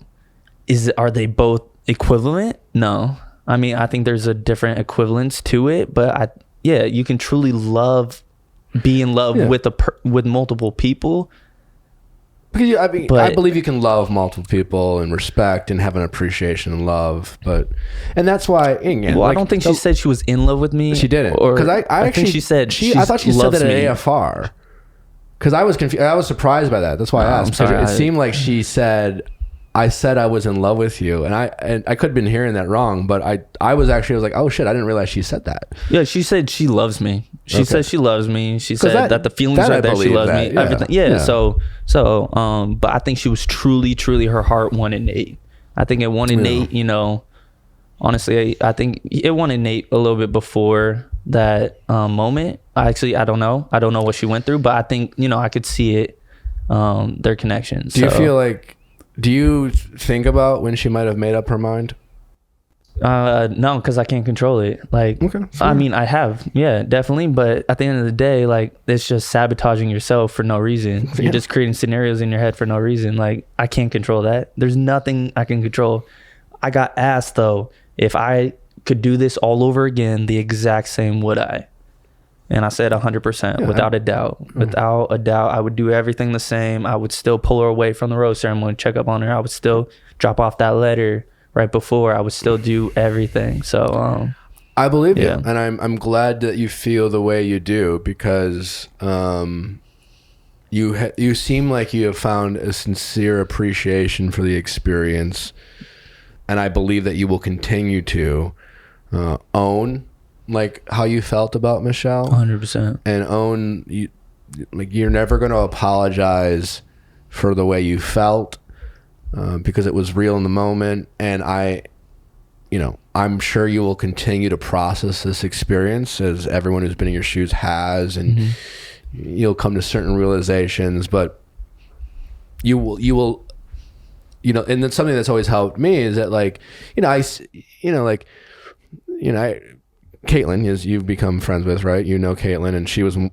Are they both equivalent? No. I mean, I think there's a different equivalence to it, but you can truly be in love with multiple people. Because I believe you can love multiple people and respect and have an appreciation and love, and that's why. Again, I don't think she said she was in love with me. She didn't, because I think she said I thought she said that at AFR. Because I was confused. I was surprised by that. That's why I asked. It seemed like she said, I said I was in love with you, and I could have been hearing that wrong, but I was like, oh shit, I didn't realize she said that. Yeah, she said she loves me. She says she loves me. She said that the feelings are there. She loves me. Yeah. Everything. Yeah. So, but I think she was truly her heart wanted Nate. I think it wanted Nate. You know, honestly, I think it wanted Nate a little bit before that moment. I don't know what she went through, but I think, you know, I could see it, their connection. Do you think about when she might have made up her mind? No, because I can't control it. Like, okay, I mean, I have, yeah, definitely. But at the end of the day, like, it's just sabotaging yourself for no reason. You're just creating scenarios in your head for no reason. Like, I can't control that. There's nothing I can control. I got asked though, if I could do this all over again, the exact same, would I? And I said 100%, without a doubt. Without a doubt, I would do everything the same. I would still pull her away from the rose ceremony, check up on her. I would still drop off that letter right before. I would still do everything. So I believe you, and I'm glad that you feel the way you do, because you seem like you have found a sincere appreciation for the experience, and I believe that you will continue to own like how you felt about Michelle, 100%, and own you're never going to apologize for the way you felt, because it was real in the moment. And I'm sure you will continue to process this experience, as everyone who's been in your shoes has, and you'll come to certain realizations, but you will, and then something that's always helped me is that, Caitlin, is you've become friends with, right? You know Caitlin, and she was one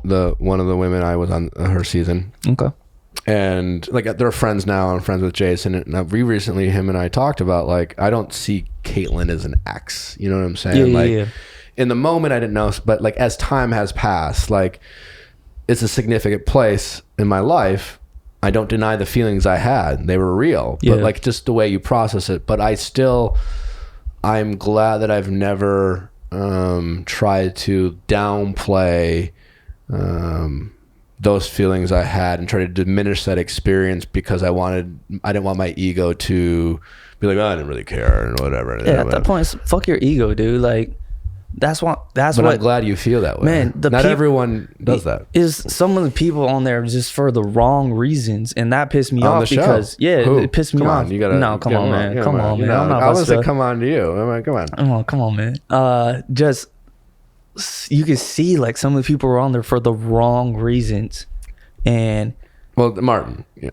of the women I was on her season. Okay. And they're friends now. I'm friends with Jason, and him and I talked about, I don't see Caitlin as an ex. You know what I'm saying? In the moment I didn't know, but as time has passed, it's a significant place in my life. I don't deny the feelings I had; they were real. But just the way you process it. But I'm glad that I've never tried to downplay those feelings I had and try to diminish that experience, because I didn't want my ego to be like, oh, I didn't really care and whatever. Yeah, at that point, fuck your ego, dude. But I'm glad you feel that way. Man, not everyone does that. Is some of the people on there just for the wrong reasons, and that pissed me off, because it pissed me off. Come on, man. I was like, come on to you. I'm like, come on. Oh, come on, man. Just, you can see some of the people were on there for the wrong reasons, and Martin. Yeah.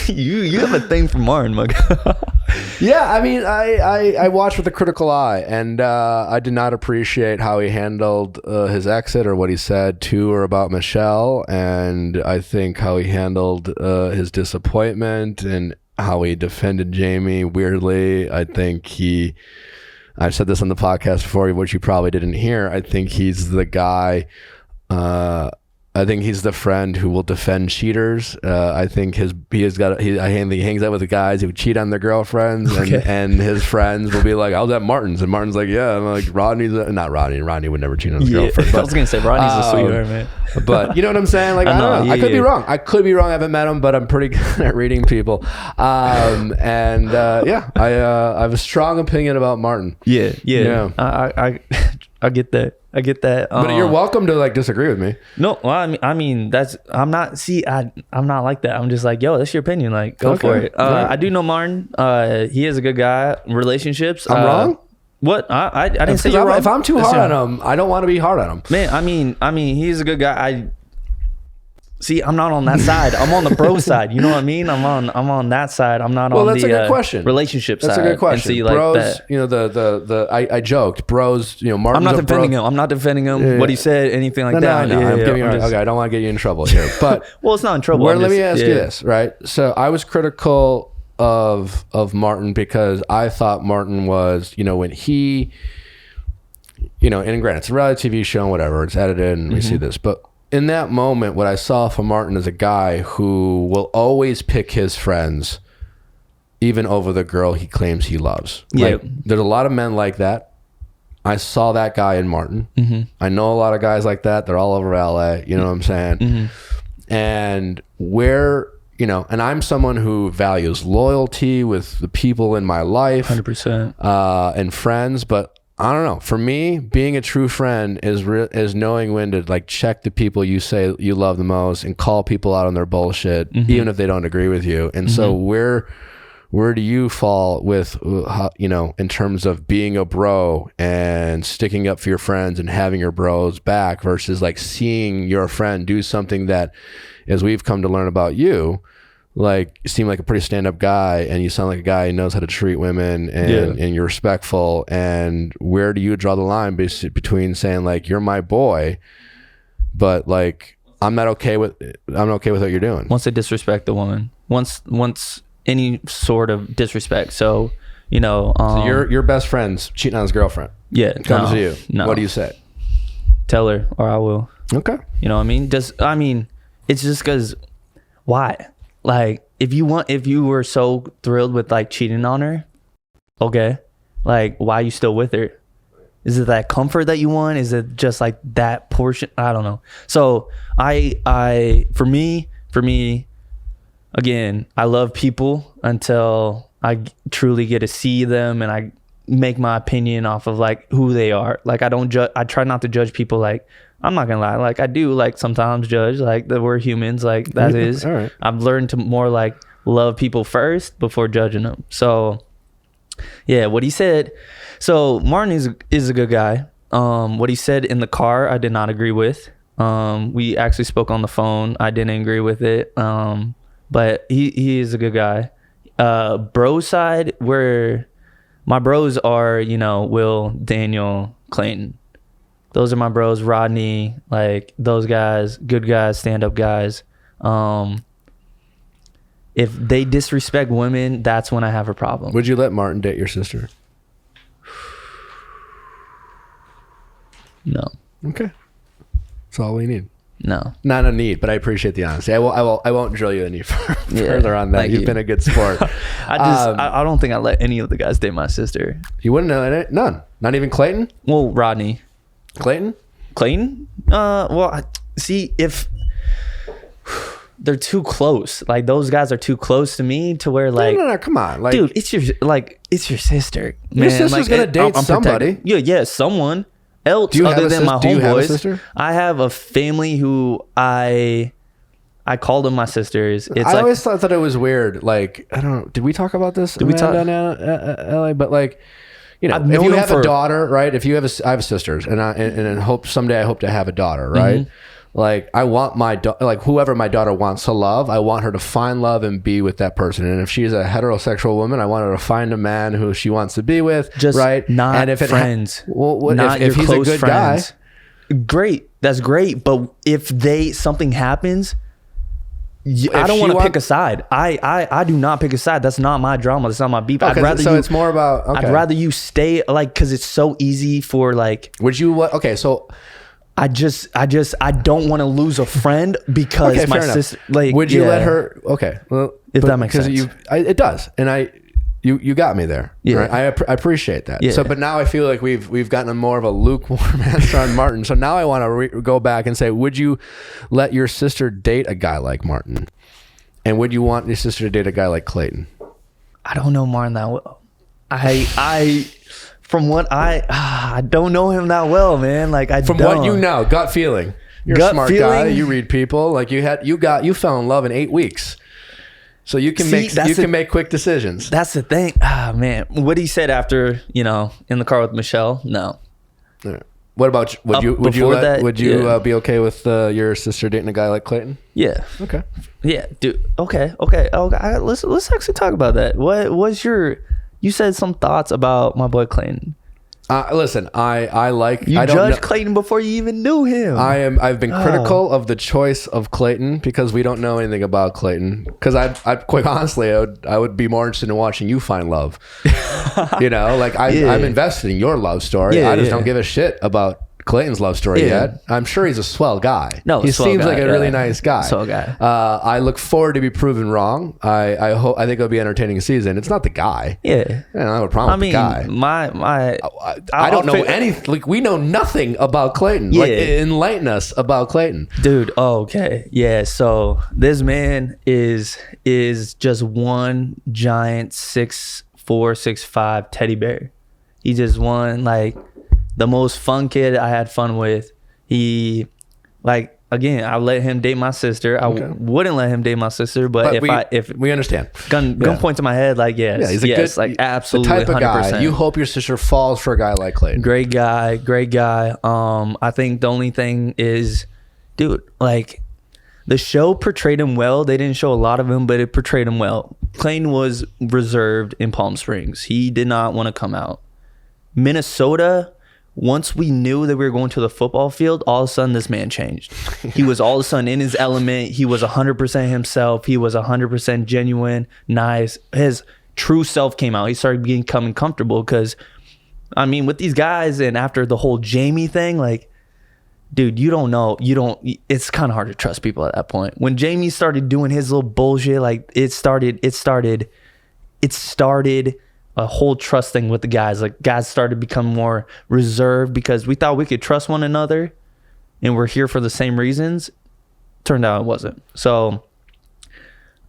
you have a thing for Martin, my guy. Yeah, I mean, I watched with a critical eye, and I did not appreciate how he handled his exit, or what he said to or about Michelle, and I think how he handled his disappointment and how he defended Jamie weirdly. I think I've said this on the podcast before, which you probably didn't hear. I think he's the guy. I think he's the friend who will defend cheaters. I think he hangs out with the guys who cheat on their girlfriends, and his friends will be like, "How's that Martin's?" And Martin's like, "Yeah." I'm like, not Rodney. Rodney would never cheat on his girlfriend. But, I was gonna say Rodney's a sweetheart, man. But you know what I'm saying? I don't know. I could be wrong. I could be wrong. I haven't met him, but I'm pretty good at reading people. I have a strong opinion about Martin. Yeah. I get that. But you're welcome to disagree with me. No, well, I mean I'm not like that. I'm just like, yo, that's your opinion. Go for it. Right. I do know Martin. He is a good guy. Relationships. I'm wrong? What? I didn't say you're wrong. If I'm too hard on him, I don't want to be hard on him. Man, I mean, he's a good guy. I'm not on that side. I'm on the bro side. You know what I mean? I'm on that side. I'm not on the relationship side. That's a good question. Bros, I joked. Bros, Martin's I'm not defending him. Yeah. What he said, anything like that. No. Okay, I don't want to get you in trouble here. But well, it's not in trouble. Let me ask you this, right? So I was critical of Martin because I thought Martin was, when he, and granted, it's a reality TV show and whatever, it's edited and we see this, but in that moment, what I saw from Martin is a guy who will always pick his friends even over the girl he claims he loves. Yeah. There's a lot of men like that. I saw that guy in Martin. I know a lot of guys like that. They're all over LA. You know what I'm saying? And and I'm someone who values loyalty with the people in my life, 100%, and friends. But I don't know. For me, being a true friend is knowing when to like check the people you say you love the most and call people out on their bullshit, even if they don't agree with you. And so where do you fall with, in terms of being a bro and sticking up for your friends and having your bros back versus like seeing your friend do something that, as we've come to learn about you, like you seem like a pretty stand-up guy and you sound like a guy who knows how to treat women and you're respectful. And where do you draw the line between saying like, you're my boy, but like, I'm okay with what you're doing. Once they disrespect the woman, once any sort of disrespect. So, so your best friend's cheating on his girlfriend. Yeah. Comes to you. No. What do you say? Tell her or I will. Okay. You know what I mean? It's just because why? Like if you were so thrilled with like cheating on her, okay. Like why are you still with her? Is it that comfort that you want? Is it just like that portion? I don't know. So for me, again, I love people until I truly get to see them and I make my opinion off of like who they are. Like I don't judge. I try not to judge people. Like I'm not gonna lie. Like I do like sometimes judge like that we're humans. Like that is. All right. I've learned to more like love people first before judging them. So yeah, what he said. So Martin is a good guy. What he said in the car, I did not agree with. We actually spoke on the phone. I didn't agree with it. But he is a good guy. Bro side, where my bros are, Will, Daniel, Clayton. Those are my bros. Rodney, like those guys, good guys, stand-up guys. If they disrespect women, that's when I have a problem. Would you let Martin date your sister? No. Okay. That's all we need. No. Not a need, but I appreciate the honesty. I won't drill you any further on that. You've been a good sport. I don't think I let any of the guys date my sister. You wouldn't know it? None. Not even Clayton? Well, Rodney. Clayton? See, if they're too close, like those guys are too close to me to where like no, come on, like, dude, it's your sister, man. Your sister's gonna date somebody. Yeah, someone else other than my homeboys. Do you have a sister? I have a family who I call them my sisters. It's I always thought that it was weird. Like, I don't know. Did we talk about this? Did we talk down LA? But like, I've if you known have a daughter, right? If you have I have sisters, and I hope someday I hope to have a daughter, right? Mm-hmm. Like I want like whoever my daughter wants to love, I want her to find love and be with that person. And if she's a heterosexual woman, I want her to find a man who she wants to be with, just right? Not and if friends. Not if he's a good friends. Guy, great, that's great. But if something happens, I don't want to pick a side. I do not pick a side. That's not my drama. That's not my beef. Okay, it's more about. Okay. I'd rather you stay like because it's so easy for like. Would you? Okay, so. I don't want to lose a friend because my sister. Like, would you let her? Okay, well, if that makes sense, it does, and you got me there. Yeah, right? I appreciate that. Yeah. So, but now I feel like we've gotten a more of a lukewarm answer on Martin. So now I want to go back and say, would you let your sister date a guy like Martin, and would you want your sister to date a guy like Clayton? I don't know Martin that well. From what I don't know him that well, man. Like what you know, gut feeling. You're a smart guy. You read people. Like you fell in love in 8 weeks, so you can make quick decisions. That's the thing. Man, what he said after in the car with Michelle. No. Right. What about would you be okay with your sister dating a guy like Clayton? Yeah. Okay. Yeah, dude. Okay. Let's actually talk about that. What was you said some thoughts about my boy Clayton. Listen, I like You I don't judged know- Clayton before you even knew him. I've been critical of the choice of Clayton because we don't know anything about Clayton. Because I quite honestly, I would be more interested in watching you find love. Like I'm invested in your love story. Yeah, I just yeah. don't give a shit about Clayton's love story Yeah. yet. I'm sure he's a swell guy. No, he swell seems guy, like a really nice guy. Swell guy. I look forward to be proven wrong. I think it'll be an entertaining season. It's not the guy. Yeah. I don't have a problem with the guy. I don't know anything. Like we know nothing about Clayton. Yeah. Like enlighten us about Clayton, Dude, okay. Yeah, so this man is just one giant 6'4", 6'5" teddy bear. He just one like the most fun kid I had fun with. He again, I let him date my sister. I wouldn't let him date my sister, but if we understand, gun point to my head, like yes, he's a good, like absolutely, the type of 100%. guy. You hope your sister falls for a guy like Clayton. Great guy. I think the only thing is, dude, like the show portrayed him well. They didn't show a lot of him, but it portrayed him well. Clayton was reserved in Palm Springs. He did not want to come out. Minnesota, once we knew that we were going to the football field, all of a sudden this man changed. He was all of a sudden in his element. He was 100% himself. He was 100% genuine, nice. His true self came out. He started becoming comfortable because, I mean, with these guys and after the whole Jamie thing, like, dude, it's kind of hard to trust people at that point. When Jamie started doing his little bullshit, like it started a whole trust thing with the guys. Like guys started becoming more reserved because we thought we could trust one another and we're here for the same reasons. Turned out it wasn't. So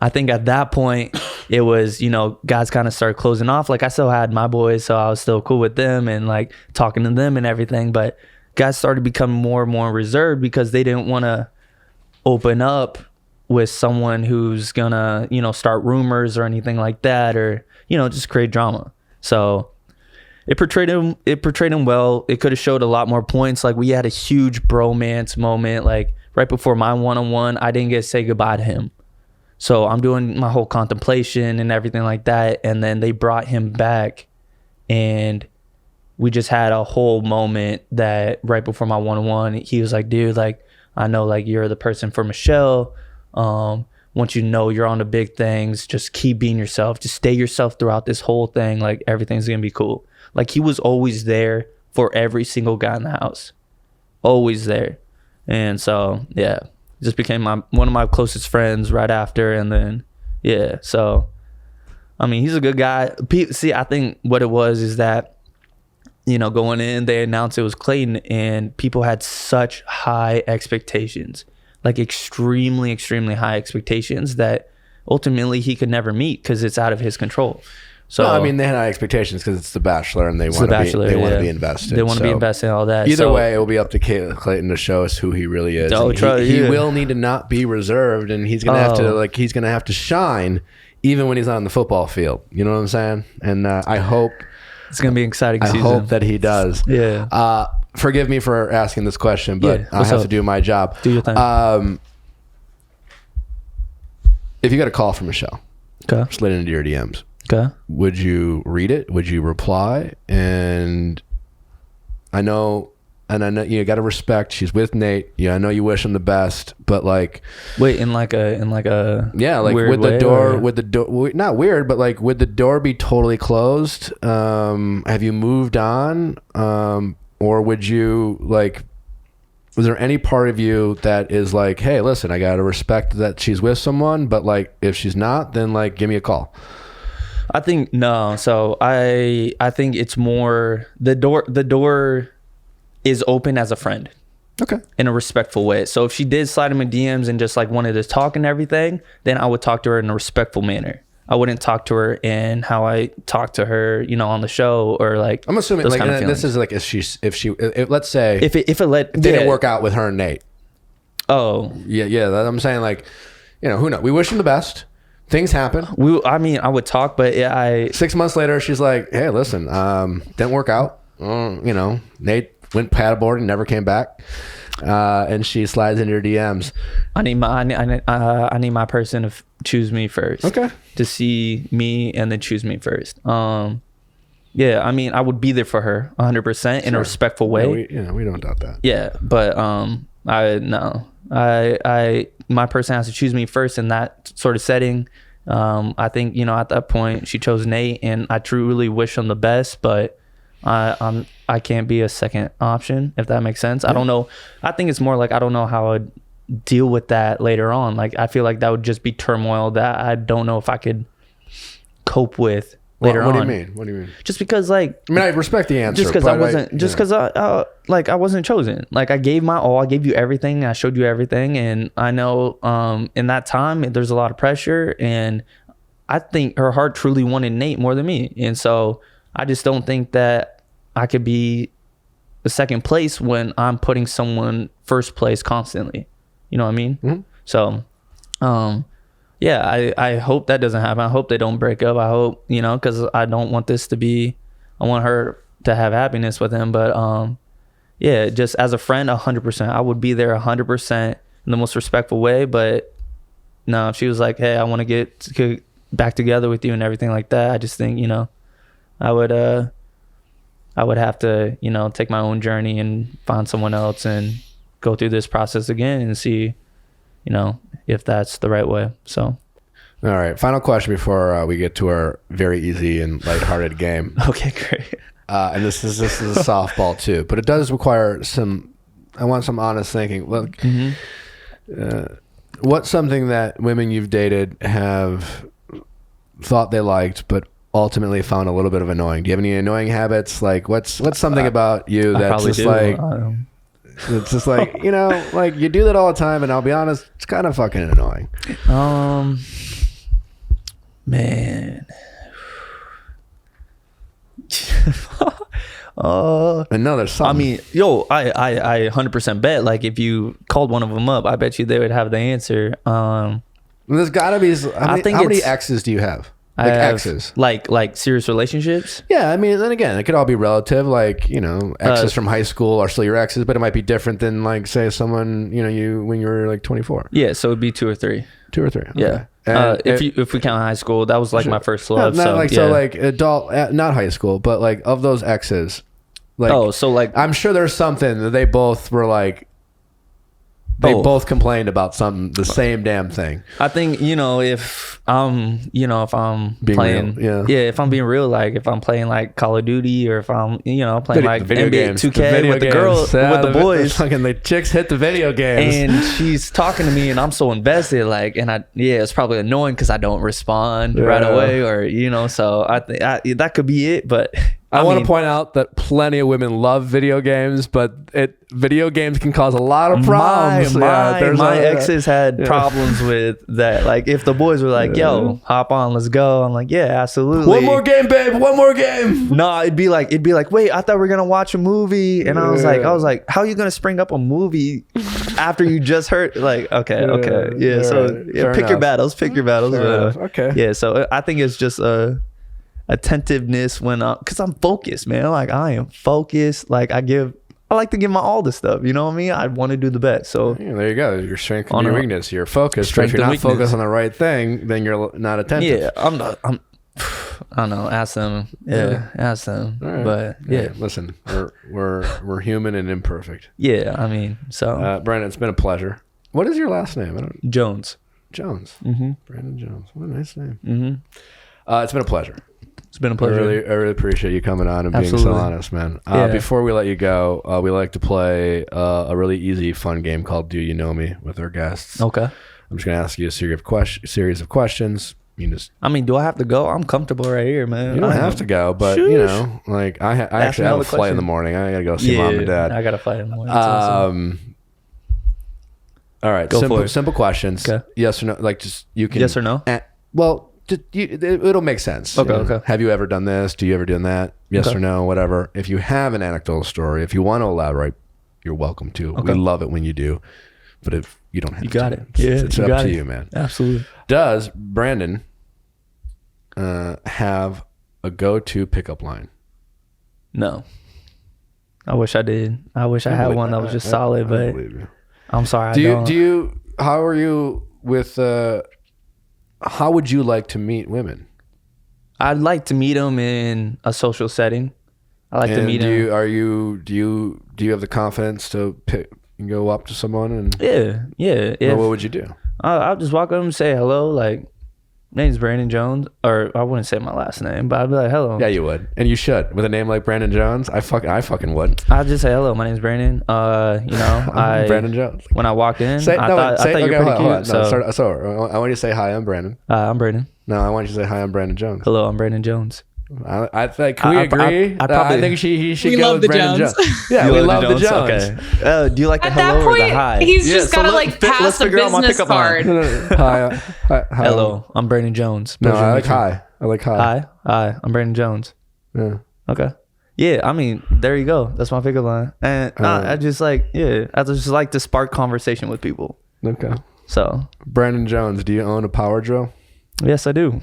I think at that point it was, guys kind of started closing off. Like I still had my boys, so I was still cool with them and like talking to them and everything. But guys started becoming more and more reserved because they didn't want to open up with someone who's gonna, start rumors or anything like that, or, just create drama. So it portrayed him well. It could have showed a lot more points. Like we had a huge bromance moment. Like right before my one-on-one, I didn't get to say goodbye to him. So I'm doing my whole contemplation and everything like that. And then they brought him back and we just had a whole moment that right before my one-on-one, he was like, dude, like, I know like you're the person for Michelle. Once you know you're on the big things, just keep being yourself. Just stay yourself throughout this whole thing. Like everything's going to be cool. Like he was always there for every single guy in the house. Always there. And so, yeah, just became one of my closest friends right after. And then, yeah, so, I mean, he's a good guy. See, I think what it was is that, going in, they announced it was Clayton and people had such high expectations. Like extremely, extremely high expectations that ultimately he could never meet because it's out of his control. So no, I mean, they had high expectations because it's The Bachelor and they want to be invested. They want to be invested in all that. Either way, it will be up to Clayton to show us who he really is. He will need to not be reserved, and he's gonna have to shine even when he's on the football field. You know what I'm saying? And I hope it's gonna be an exciting season. I hope that he does. Yeah. Forgive me for asking this question, but I have to do my job. Do your thing. If you got a call from Michelle, slid into your DMs, would you read it? Would you reply? And I know you got to respect. She's with Nate. Yeah, I know you wish him the best, but like, wait, in like a weird with the door, or? With the door, not weird, but like, would the door be totally closed? Have you moved on? Or would you was there any part of you that is like, hey, listen, I got to respect that she's with someone, but like, if she's not, then like, give me a call. I think no. So I think it's more the door is open as a friend. Okay. In a respectful way. So if she did slide him in DMs and just like wanted to talk and everything, then I would talk to her in a respectful manner. I wouldn't talk to her in how I talk to her, on the show or like. I'm assuming like this is like if let's say if it didn't work out with her and Nate. Oh yeah. I'm saying like, who knows? We wish him the best. Things happen. I would talk, but 6 months later, she's like, hey, listen, didn't work out. Nate went paddleboarding, never came back. And she slides into your DMs. I need my person to choose me first. Okay. To see me and then choose me first. Yeah, I mean, I would be there for her 100% in a respectful way. Yeah, we don't doubt that. Yeah, but my person has to choose me first in that sort of setting. I think, at that point she chose Nate, and I truly wish him the best, but I can't be a second option, if that makes sense. I don't know. I think it's more like I don't know how I'd deal with that later on. Like, I feel like that would just be turmoil that I don't know if I could cope with later on. What do you mean? Just because, like, I mean, I respect the answer. Just because I wasn't, I wasn't chosen. Like, I gave my all. I gave you everything. I showed you everything, and I know, in that time, there's a lot of pressure, and I think her heart truly wanted Nate more than me, and so I just don't think that I could be the second place when I'm putting someone first place constantly. You know what I mean? Mm-hmm. So, yeah, I hope that doesn't happen. I hope they don't break up. I hope, because I don't want this to be, I want her to have happiness with him. But, yeah, just as a friend, 100%. I would be there 100% in the most respectful way. But no, if she was like, hey, I want to get back together with you and everything like that, I just think, I would have to, take my own journey and find someone else and go through this process again and see, if that's the right way. So, all right. Final question before we get to our very easy and lighthearted game. Okay, great. And this is a softball too, but it does require I want some honest thinking. Look, what's something that women you've dated have thought they liked, but ultimately found a little bit of annoying? Do you have any annoying habits? Like, what's something about you that's just like, it's just like, like you do that all the time, and I'll be honest, it's kind of fucking annoying. Man. And no, there's something. I mean, I 100% bet, like, if you called one of them up, I bet you they would have the answer. There's gotta be, how many exes do you have? Like exes, like serious relationships. Yeah, I mean, then again, it could all be relative. Like, exes from high school are still your exes, but it might be different than, like, say someone you when you were like 24. Yeah, so it'd be 2 or 3. 2 or 3. Okay. Yeah. If we count high school, that was like my first love. So adult, not high school, but like of those exes, like I'm sure there's something that they both were like. They both complained about the same damn thing. I think, if I'm being playing, real, if I'm being real, like if I'm playing like Call of Duty, or if I'm, playing like video NBA games, 2K with the girls, with the boys, fucking the chicks hit the video games, and she's talking to me, and I'm so invested, like, and it's probably annoying because I don't respond right away, or so I think that could be it, but. I want to point out that plenty of women love video games, but video games can cause a lot of problems. My exes had problems with that. Like, if the boys were like, yo, hop on, let's go. I'm like, yeah, absolutely. One more game, babe. One more game. No, it'd be like, wait, I thought we were going to watch a movie. And I was like, how are you going to spring up a movie after you just heard? Like, okay. Yeah. So pick your battles. Okay. Yeah. So I think it's just attentiveness when because I'm focused, man. Like, I am focused. Like, I like to give my all to stuff, you know what I mean? I want to do the best. So there you go. Your strength and your weakness. You're focused. But if you're not focused on the right thing, then you're not attentive. Yeah, I don't know. Ask them. Yeah, ask them. Right. But yeah, listen, we're human and imperfect. Yeah, I mean, so Brandon, it's been a pleasure. What is your last name? Jones. Mm-hmm. Brandon Jones. What a nice name. Mm-hmm. It's been a pleasure. It's been a pleasure. I really appreciate you coming on and being so honest, man. Before we let you go, we like to play a really easy, fun game called Do You Know Me with our guests. Okay. I'm just going to ask you a series of questions. Do I have to go? I'm comfortable right here, man. You don't have to go, but, like, I actually have a flight in the morning. I got to go see mom and dad. I got a flight in the morning. All right. Simple questions. Okay. Yes or no? Like, just, you can. Yes or no? It'll make sense. Okay. Have you ever done this? Do you ever done that? Yes or no? Whatever. If you have an anecdotal story, if you want to elaborate, you're welcome to. Okay. We love it when you do. But if you don't have to. You got it. It's up to you, man. Absolutely. Does Brandon have a go-to pickup line? No. I wish I did. I wish I had one that was just solid, but I'm sorry, I don't. How are you with... how would you like to meet women? I'd like to meet him in a social setting. I like to meet him. Do you have the confidence to go up to someone and yeah. well, what would you do? I'll just walk up and say hello. Like, name's Brandon Jones, or I wouldn't say my last name, but I'd be like, hello. Yeah, you would, and you should. With a name like Brandon Jones, I fucking would. I'd just say hello. My name's Brandon. I'm Brandon Jones. When I walked in, I thought okay, you were pretty cute. So I want you to say hi. I'm Brandon. I'm Brandon. No, I want you to say hi. I'm Brandon Jones. Hello, I'm Brandon Jones. I think we agree. I think he should go with Brandon Jones. Yeah, we love the Jones. Okay. Do you like the At hello that point, or the hi? he's just got to like pass let's a figure out my business pickup line. card. Hi. Hello, I'm Brandon Jones. No, Pleasure I to like meet you. hi. I like hi. Hi, I'm Brandon Jones. Yeah. Okay. Yeah, I mean, there you go. That's my pickup line. And I just like to spark conversation with people. Okay. So, Brandon Jones, do you own a power drill? yes, I do.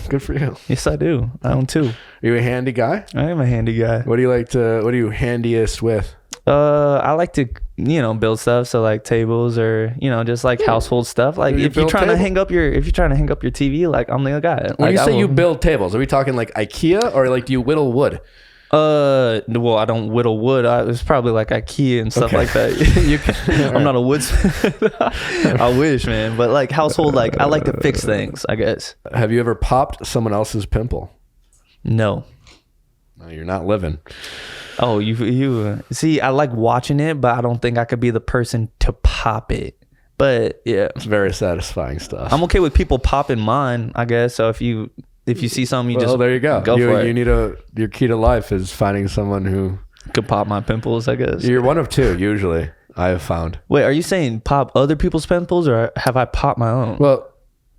Good for you. Yes, I do. I own 2. Are you a handy guy? I am a handy guy. What are you handiest with? I like to, build stuff. So like tables or, just like household stuff. Like if you're trying to hang up your TV, like I'm the guy. When like, you say you build tables, are we talking like IKEA or like do you whittle wood? Well, I don't whittle wood. It's probably like IKEA and stuff like that. I'm not a woodsmith. I wish, man. But like household, like I like to fix things, I guess. Have you ever popped someone else's pimple? No. No, you're not living. Oh, you see, I like watching it, but I don't think I could be the person to pop it. But yeah, It's very satisfying stuff. I'm okay with people popping mine, I guess. So if you see something, you just there you go. Go for it. You need your key to life is finding someone who could pop my pimples, I guess. you're one of 2 usually. I have found. Wait, are you saying pop other people's pimples, or have I popped my own? Well,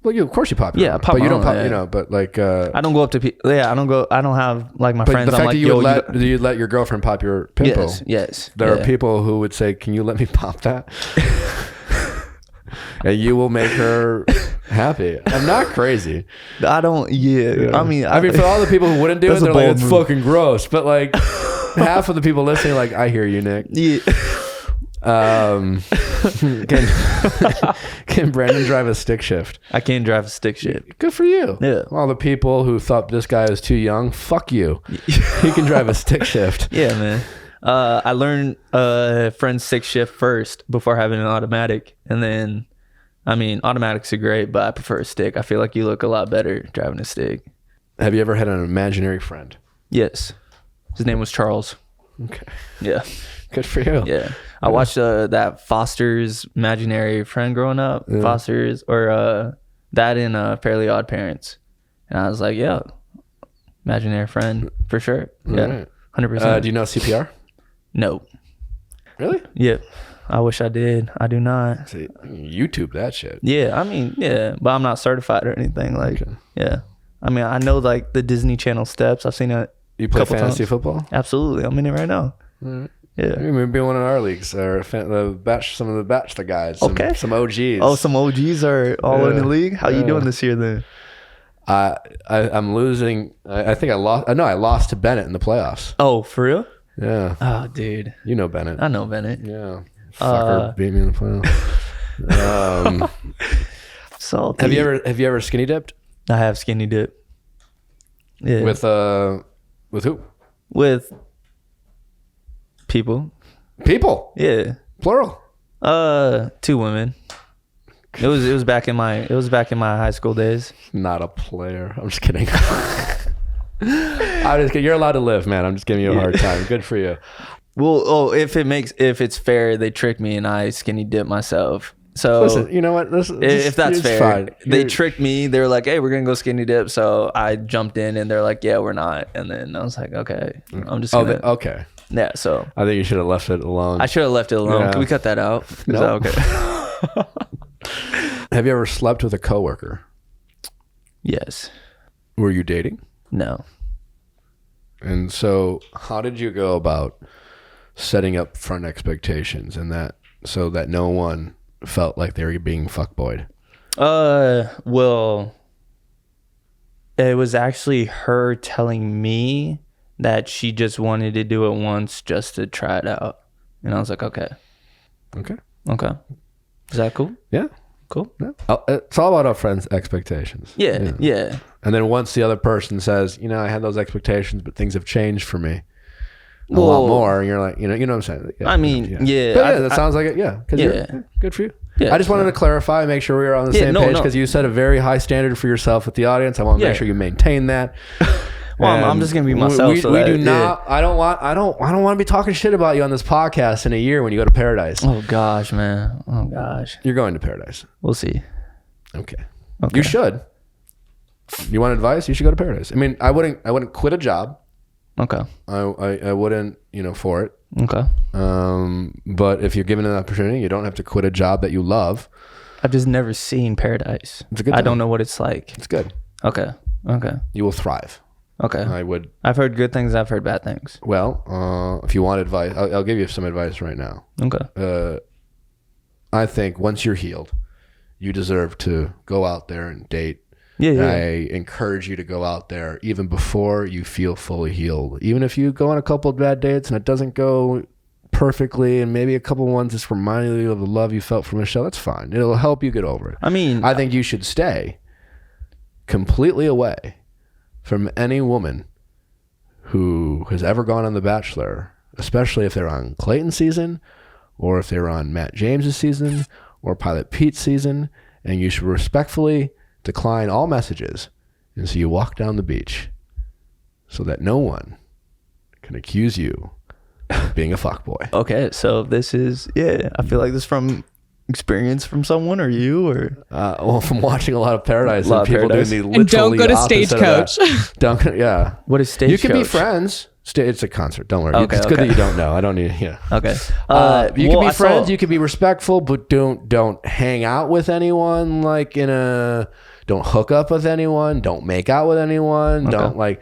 of course you pop your own, pop but my you don't own, pop. yeah. But like. I don't go up to people. Yeah, I don't have like my But friends. the I'm fact like, that yo, you let your girlfriend pop your pimple. Yes. There are people who would say, "Can you let me pop that?" And you will make her happy. I'm not crazy. I don't. Yeah. I mean, for all the people who wouldn't do it, That's a they're like, bold "It's move." fucking gross." But like, half of the people listening, are like, I hear you, Nick. Yeah. Can Brandon drive a stick shift? I can't drive a stick shift. Good for you. Yeah. All the people who thought this guy was too young, fuck you. He can drive a stick shift. Yeah, man. I learned friend's stick shift first before having an automatic, and then, automatics are great, but I prefer a stick. I feel like you look a lot better driving a stick. Have you ever had an imaginary friend? Yes. His name was Charles. Okay. Yeah. Good for you. Yeah. I watched that Foster's Imaginary Friend growing up. Yeah. Foster's, or that in Fairly Odd Parents. And I was like, yeah, imaginary friend for sure. Yeah. Right. 100%. Do you know CPR? No. Really? Yep. I wish I did. I do not. See, YouTube that shit. Yeah. But I'm not certified or anything. Like, yeah. I know like the Disney Channel steps. I've seen it. You play couple fantasy times. football? Absolutely. I'm in it right now. Right. Yeah. Maybe be one of our leagues or some of the Bachelor guys. Some OGs. Oh, some OGs are all in the league. How you doing this year then? I'm losing. I think I lost. No, I lost to Bennett in the playoffs. Oh, for real? Yeah. Oh, dude. You know Bennett. I know Bennett. Yeah. Fucker beat me in the playoffs. Salty. Have you ever skinny dipped? I have skinny dip. Yeah. With who? With people. People. Yeah. Plural. 2 women. It was back in my high school days. Not a player. I'm just kidding. I'm just kidding. You're allowed to live, man. I'm just giving you a hard time. Good for you. Well, if it's fair, they tricked me and I skinny dip myself. So listen, you know what? If that's fair, fine. They tricked me. They were like, "Hey, we're gonna go skinny dip." So I jumped in, and they're like, "Yeah, we're not." And then I was like, "Okay, I'm just gonna." Okay. Yeah. So I think you should have left it alone. I should have left it alone. Yeah. Can we cut that out? No. Is that okay? Have you ever slept with a coworker? Yes. Were you dating? No. And so, how did you go about setting up front expectations and that so that no one felt like they were being fuckboyed? Well, it was actually her telling me that she just wanted to do it once just to try it out. And I was like, okay. Is that cool? Yeah. Cool. Yeah. It's all about our friends' expectations. Yeah. And then once the other person says, I had those expectations, but things have changed for me a lot more. And you're like, you know what I'm saying? Yeah, I mean, yeah. But that sounds like it. Yeah. Good for you. Yeah, I just wanted to clarify, make sure we were on the same page, because you set a very high standard for yourself with the audience. I want to make sure you maintain that. Well, I'm just gonna be myself. We do not. I don't want to be talking shit about you on this podcast in a year when you go to paradise. Oh gosh, man. Oh gosh. You're going to paradise. We'll see. Okay. You should. You want advice? You should go to paradise. I mean, I wouldn't quit a job. Okay. I wouldn't, for it. Okay. But if you're given an opportunity, you don't have to quit a job that you love. I've just never seen paradise. It's a good I time. don't know what it's like. It's good. Okay. You will thrive. Okay. I've heard good things. I've heard bad things. Well, if you want advice, I'll give you some advice right now. Okay. I think once you're healed, you deserve to go out there and date. Yeah. I encourage you to go out there even before you feel fully healed. Even if you go on a couple of bad dates and it doesn't go perfectly, and maybe a couple ones just remind you of the love you felt from Michelle, that's fine. It'll help you get over it. I mean, I think you should stay completely away from any woman who has ever gone on The Bachelor, especially if they're on Clayton's season, or if they're on Matt James's season, or Pilot Pete's season, and you should respectfully decline all messages, and so you walk down the beach so that no one can accuse you of being a fuckboy. Okay, so this is, I feel like this from experience from someone, or you, or well, from watching a lot of Paradise and people doing the literally and don't go to Stagecoach. Don't, yeah. What is Stagecoach? You can be friends. It's a concert. Don't worry. Okay, it's good that you don't know. I don't need. Yeah. Okay. You can be friends. You can be respectful, but don't hang out with anyone. Don't hook up with anyone. Don't make out with anyone. Okay.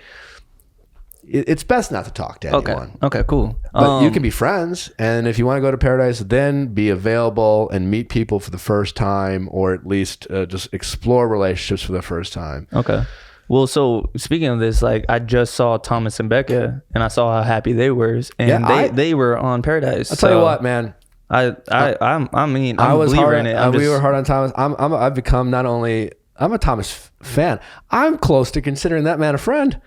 It's best not to talk to anyone. Okay, cool. But you can be friends, and if you want to go to Paradise, then be available and meet people for the first time, or at least just explore relationships for the first time. Okay. Well, so speaking of this, I just saw Thomas and Becca, and I saw how happy they were, and they were on Paradise. I'll tell you what, man. I'm a believer in it. We were hard on Thomas. I've become not only I'm a Thomas fan. I'm close to considering that man a friend.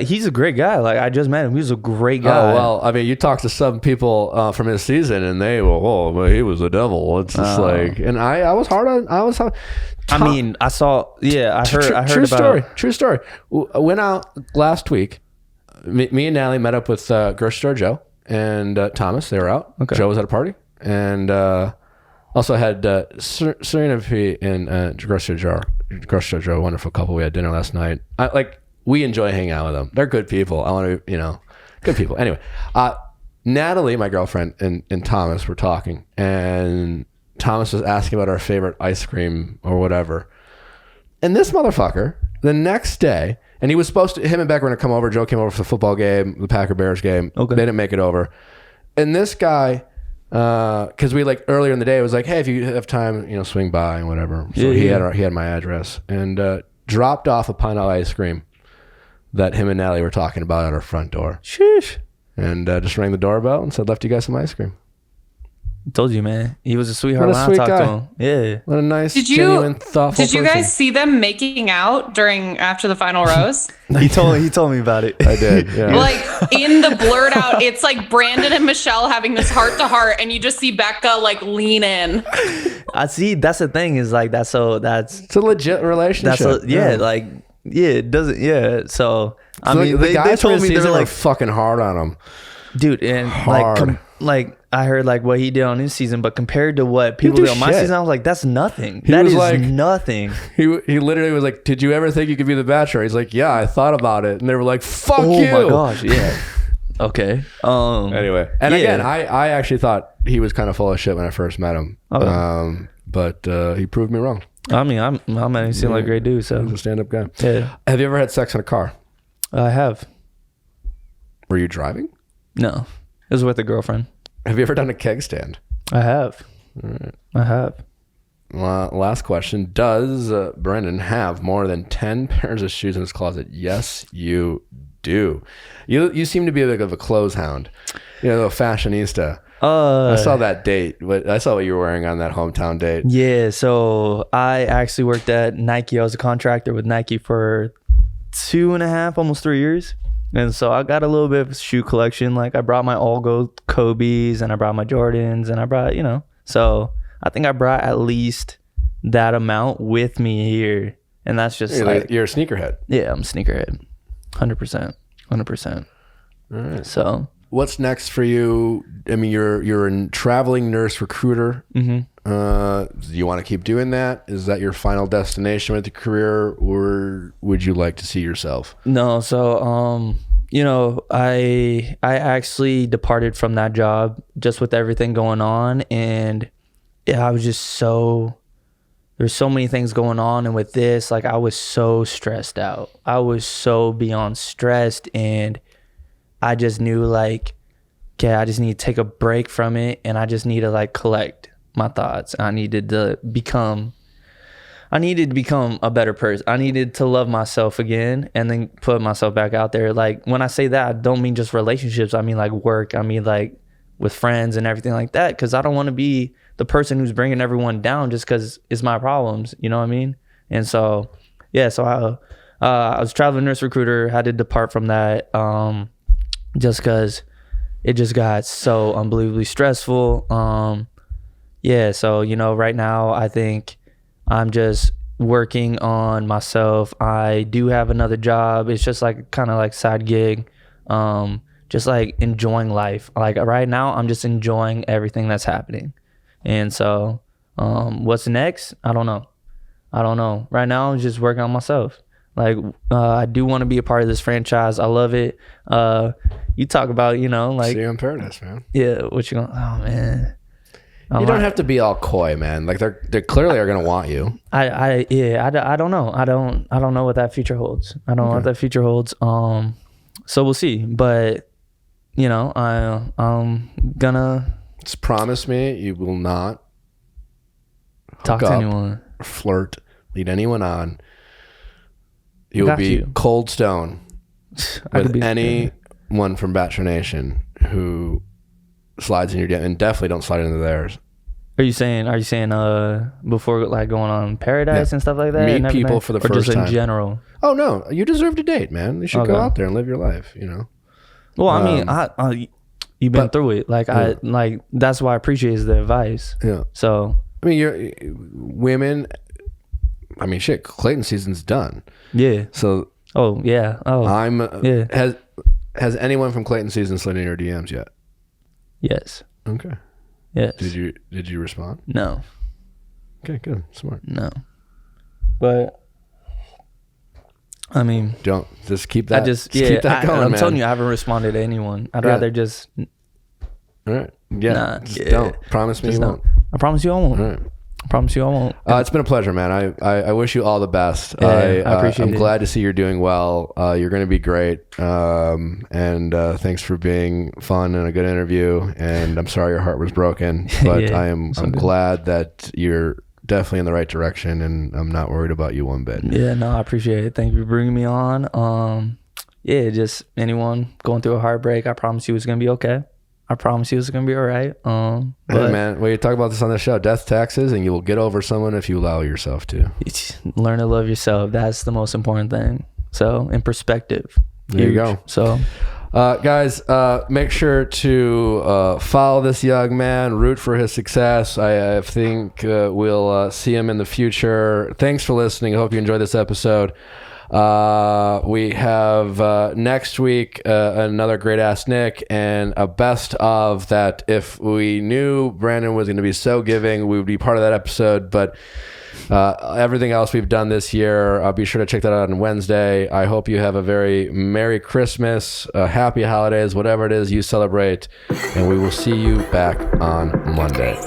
He's a great guy. I just met him. He was a great guy. Oh, well, I mean, you talk to some people from his season, and they will, but he was a devil. It's just and I was hard on. I mean, I saw. Yeah, I heard true about. True story. I went out last week. Me and Natalie met up with grocery store Joe and Thomas. They were out. Okay. Joe was at a party, and also had Serena P and grocery store Joe, a wonderful couple. We had dinner last night. We enjoy hanging out with them. They're good people. I want to, good people. Anyway, Natalie, my girlfriend, and Thomas were talking, and Thomas was asking about our favorite ice cream or whatever. And this motherfucker, the next day, and he was supposed to, him and Becca were going to come over. Joe came over for the football game, the Packer-Bears game. Okay. They didn't make it over. And this guy, because we earlier in the day, it was like, hey, if you have time, swing by and whatever. So he had my address and dropped off a pineapple ice cream that him and Natalie were talking about at our front door. Sheesh. And just rang the doorbell and said, left you guys some ice cream. I told you, man. He was a sweetheart What a when sweet I talked guy. to him. Yeah. What a nice, genuine, thoughtful Did you person. guys see them making out after the final rose? He told me about it. I did. Yeah. In the blurred out, it's Brandon and Michelle having this heart to heart, and you just see Becca lean in. I see. That's the thing is that's it's a legit relationship. It doesn't. Yeah. So I mean, the guys they told me they were fucking hard on him, dude, and hard. I heard what he did on his season, but compared to what people did on my season, I was like, that's nothing. That is nothing. He literally was like, did you ever think you could be the Bachelor? He's like, yeah, I thought about it, and they were like, fuck you. Oh my gosh, yeah. Okay. Anyway, and again, I actually thought he was kind of full of shit when I first met him. Okay. But he proved me wrong. I mean, he seemed like a great dude. So he's a stand-up guy. Yeah. Have you ever had sex in a car? I have. Were you driving? No, it was with a girlfriend. Have you ever done a keg stand? I have. All right. I have. Last question. Does Brendan have more than 10 pairs of shoes in his closet? Yes, you do. You seem to be a clothes hound. A fashionista. I saw that date. I saw what you were wearing on that hometown date. Yeah, so I actually worked at Nike. I was a contractor with Nike for 2.5, almost 3 years. And so I got a little bit of shoe collection. Like I brought my all gold Kobe's and I brought my Jordans and I brought, so I think I brought at least that amount with me here. And that's just you're a sneakerhead. Yeah, I'm a sneakerhead. 100%. All right. So what's next for you? I mean, you're a traveling nurse recruiter. Mm-hmm. Do you want to keep doing that? Is that your final destination with your career, or would you like to see yourself? No. So, I actually departed from that job just with everything going on. And yeah, I was just there's so many things going on. And with this, like I was so stressed out. I was so beyond stressed. And I just knew like, okay, I just need to take a break from it. And I just need to like collect my thoughts. I needed to become a better person. I needed to love myself again and then put myself back out there. Like when I say that, I don't mean just relationships. I mean like work. I mean like with friends and everything like that. Cause I don't want to be the person who's bringing everyone down just cause it's my problems. You know what I mean? And so, yeah, so I was a traveling nurse recruiter, had to depart from that just cause it just got so unbelievably stressful. Yeah, so, right now I think I'm just working on myself. I do have another job. It's just like kind of like side gig, just like enjoying life. Like right now, I'm just enjoying everything that's happening. And so what's next? I don't know. Right now, I'm just working on myself. Like I do want to be a part of this franchise. I love it. You talk about, like... See you in paradise, man. Yeah, what you going... Oh, man. You don't have to be all coy, man. Like they clearly are gonna want you. I don't know. I don't know what that future holds. I don't know what that future holds. So we'll see. But I'm gonna just promise me you will not talk to anyone, flirt, lead anyone on. You will be cold stone with anyone from Bachelor Nation who slides in your DM, and definitely don't slide into theirs. Are you saying before like going on Paradise and stuff like that? Meet people for the first time. Or just in general? Oh no, you deserve to date, man. You should go out there and live your life, Well, I mean, you've been through it. Like that's why I appreciate the advice. Yeah. So I mean, women. I mean, shit. Clayton season's done. Yeah. So. Oh yeah. Oh. Has anyone from Clayton season slid in your DMs yet? Yes. Okay. Yes. Did you respond? No. Okay, good. Smart. No. But I mean, don't just keep that. Keep that going, I'm telling you, I haven't responded to anyone. I'd rather just. All right. Yeah. Don't promise me you won't. I promise you I won't. All right. I promise you I won't. It's been a pleasure, man. I wish you all the best. Yeah, I appreciate it. I'm glad to see you're doing well. You're going to be great. And thanks for being fun and a good interview. And I'm sorry your heart was broken, but I'm glad that you're definitely in the right direction, and I'm not worried about you one bit. Yeah, no, I appreciate it. Thank you for bringing me on. Just anyone going through a heartbreak, I promise you it's going to be okay. I promise you it's going to be all right. But hey, man, you talk about this on the show, death taxes, and you will get over someone if you allow yourself to. Learn to love yourself. That's the most important thing. So, in perspective. There you go. So, guys, make sure to follow this young man, root for his success. I think we'll see him in the future. Thanks for listening. I hope you enjoyed this episode. We have next week another great ass Nick and a best of that. If we knew Brandon was going to be so giving, we would be part of that episode, but everything else we've done this year, I'll be sure to check that out on Wednesday. I hope you have a very Merry Christmas, happy holidays, whatever it is you celebrate, and we will see you back on Monday.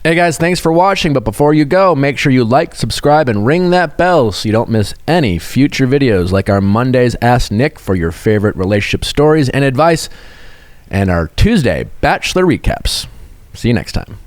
Hey guys, thanks for watching, but before you go, make sure you like, subscribe, and ring that bell so you don't miss any future videos like our Mondays Ask Nick for your favorite relationship stories and advice, and our Tuesday Bachelor recaps. See you next time.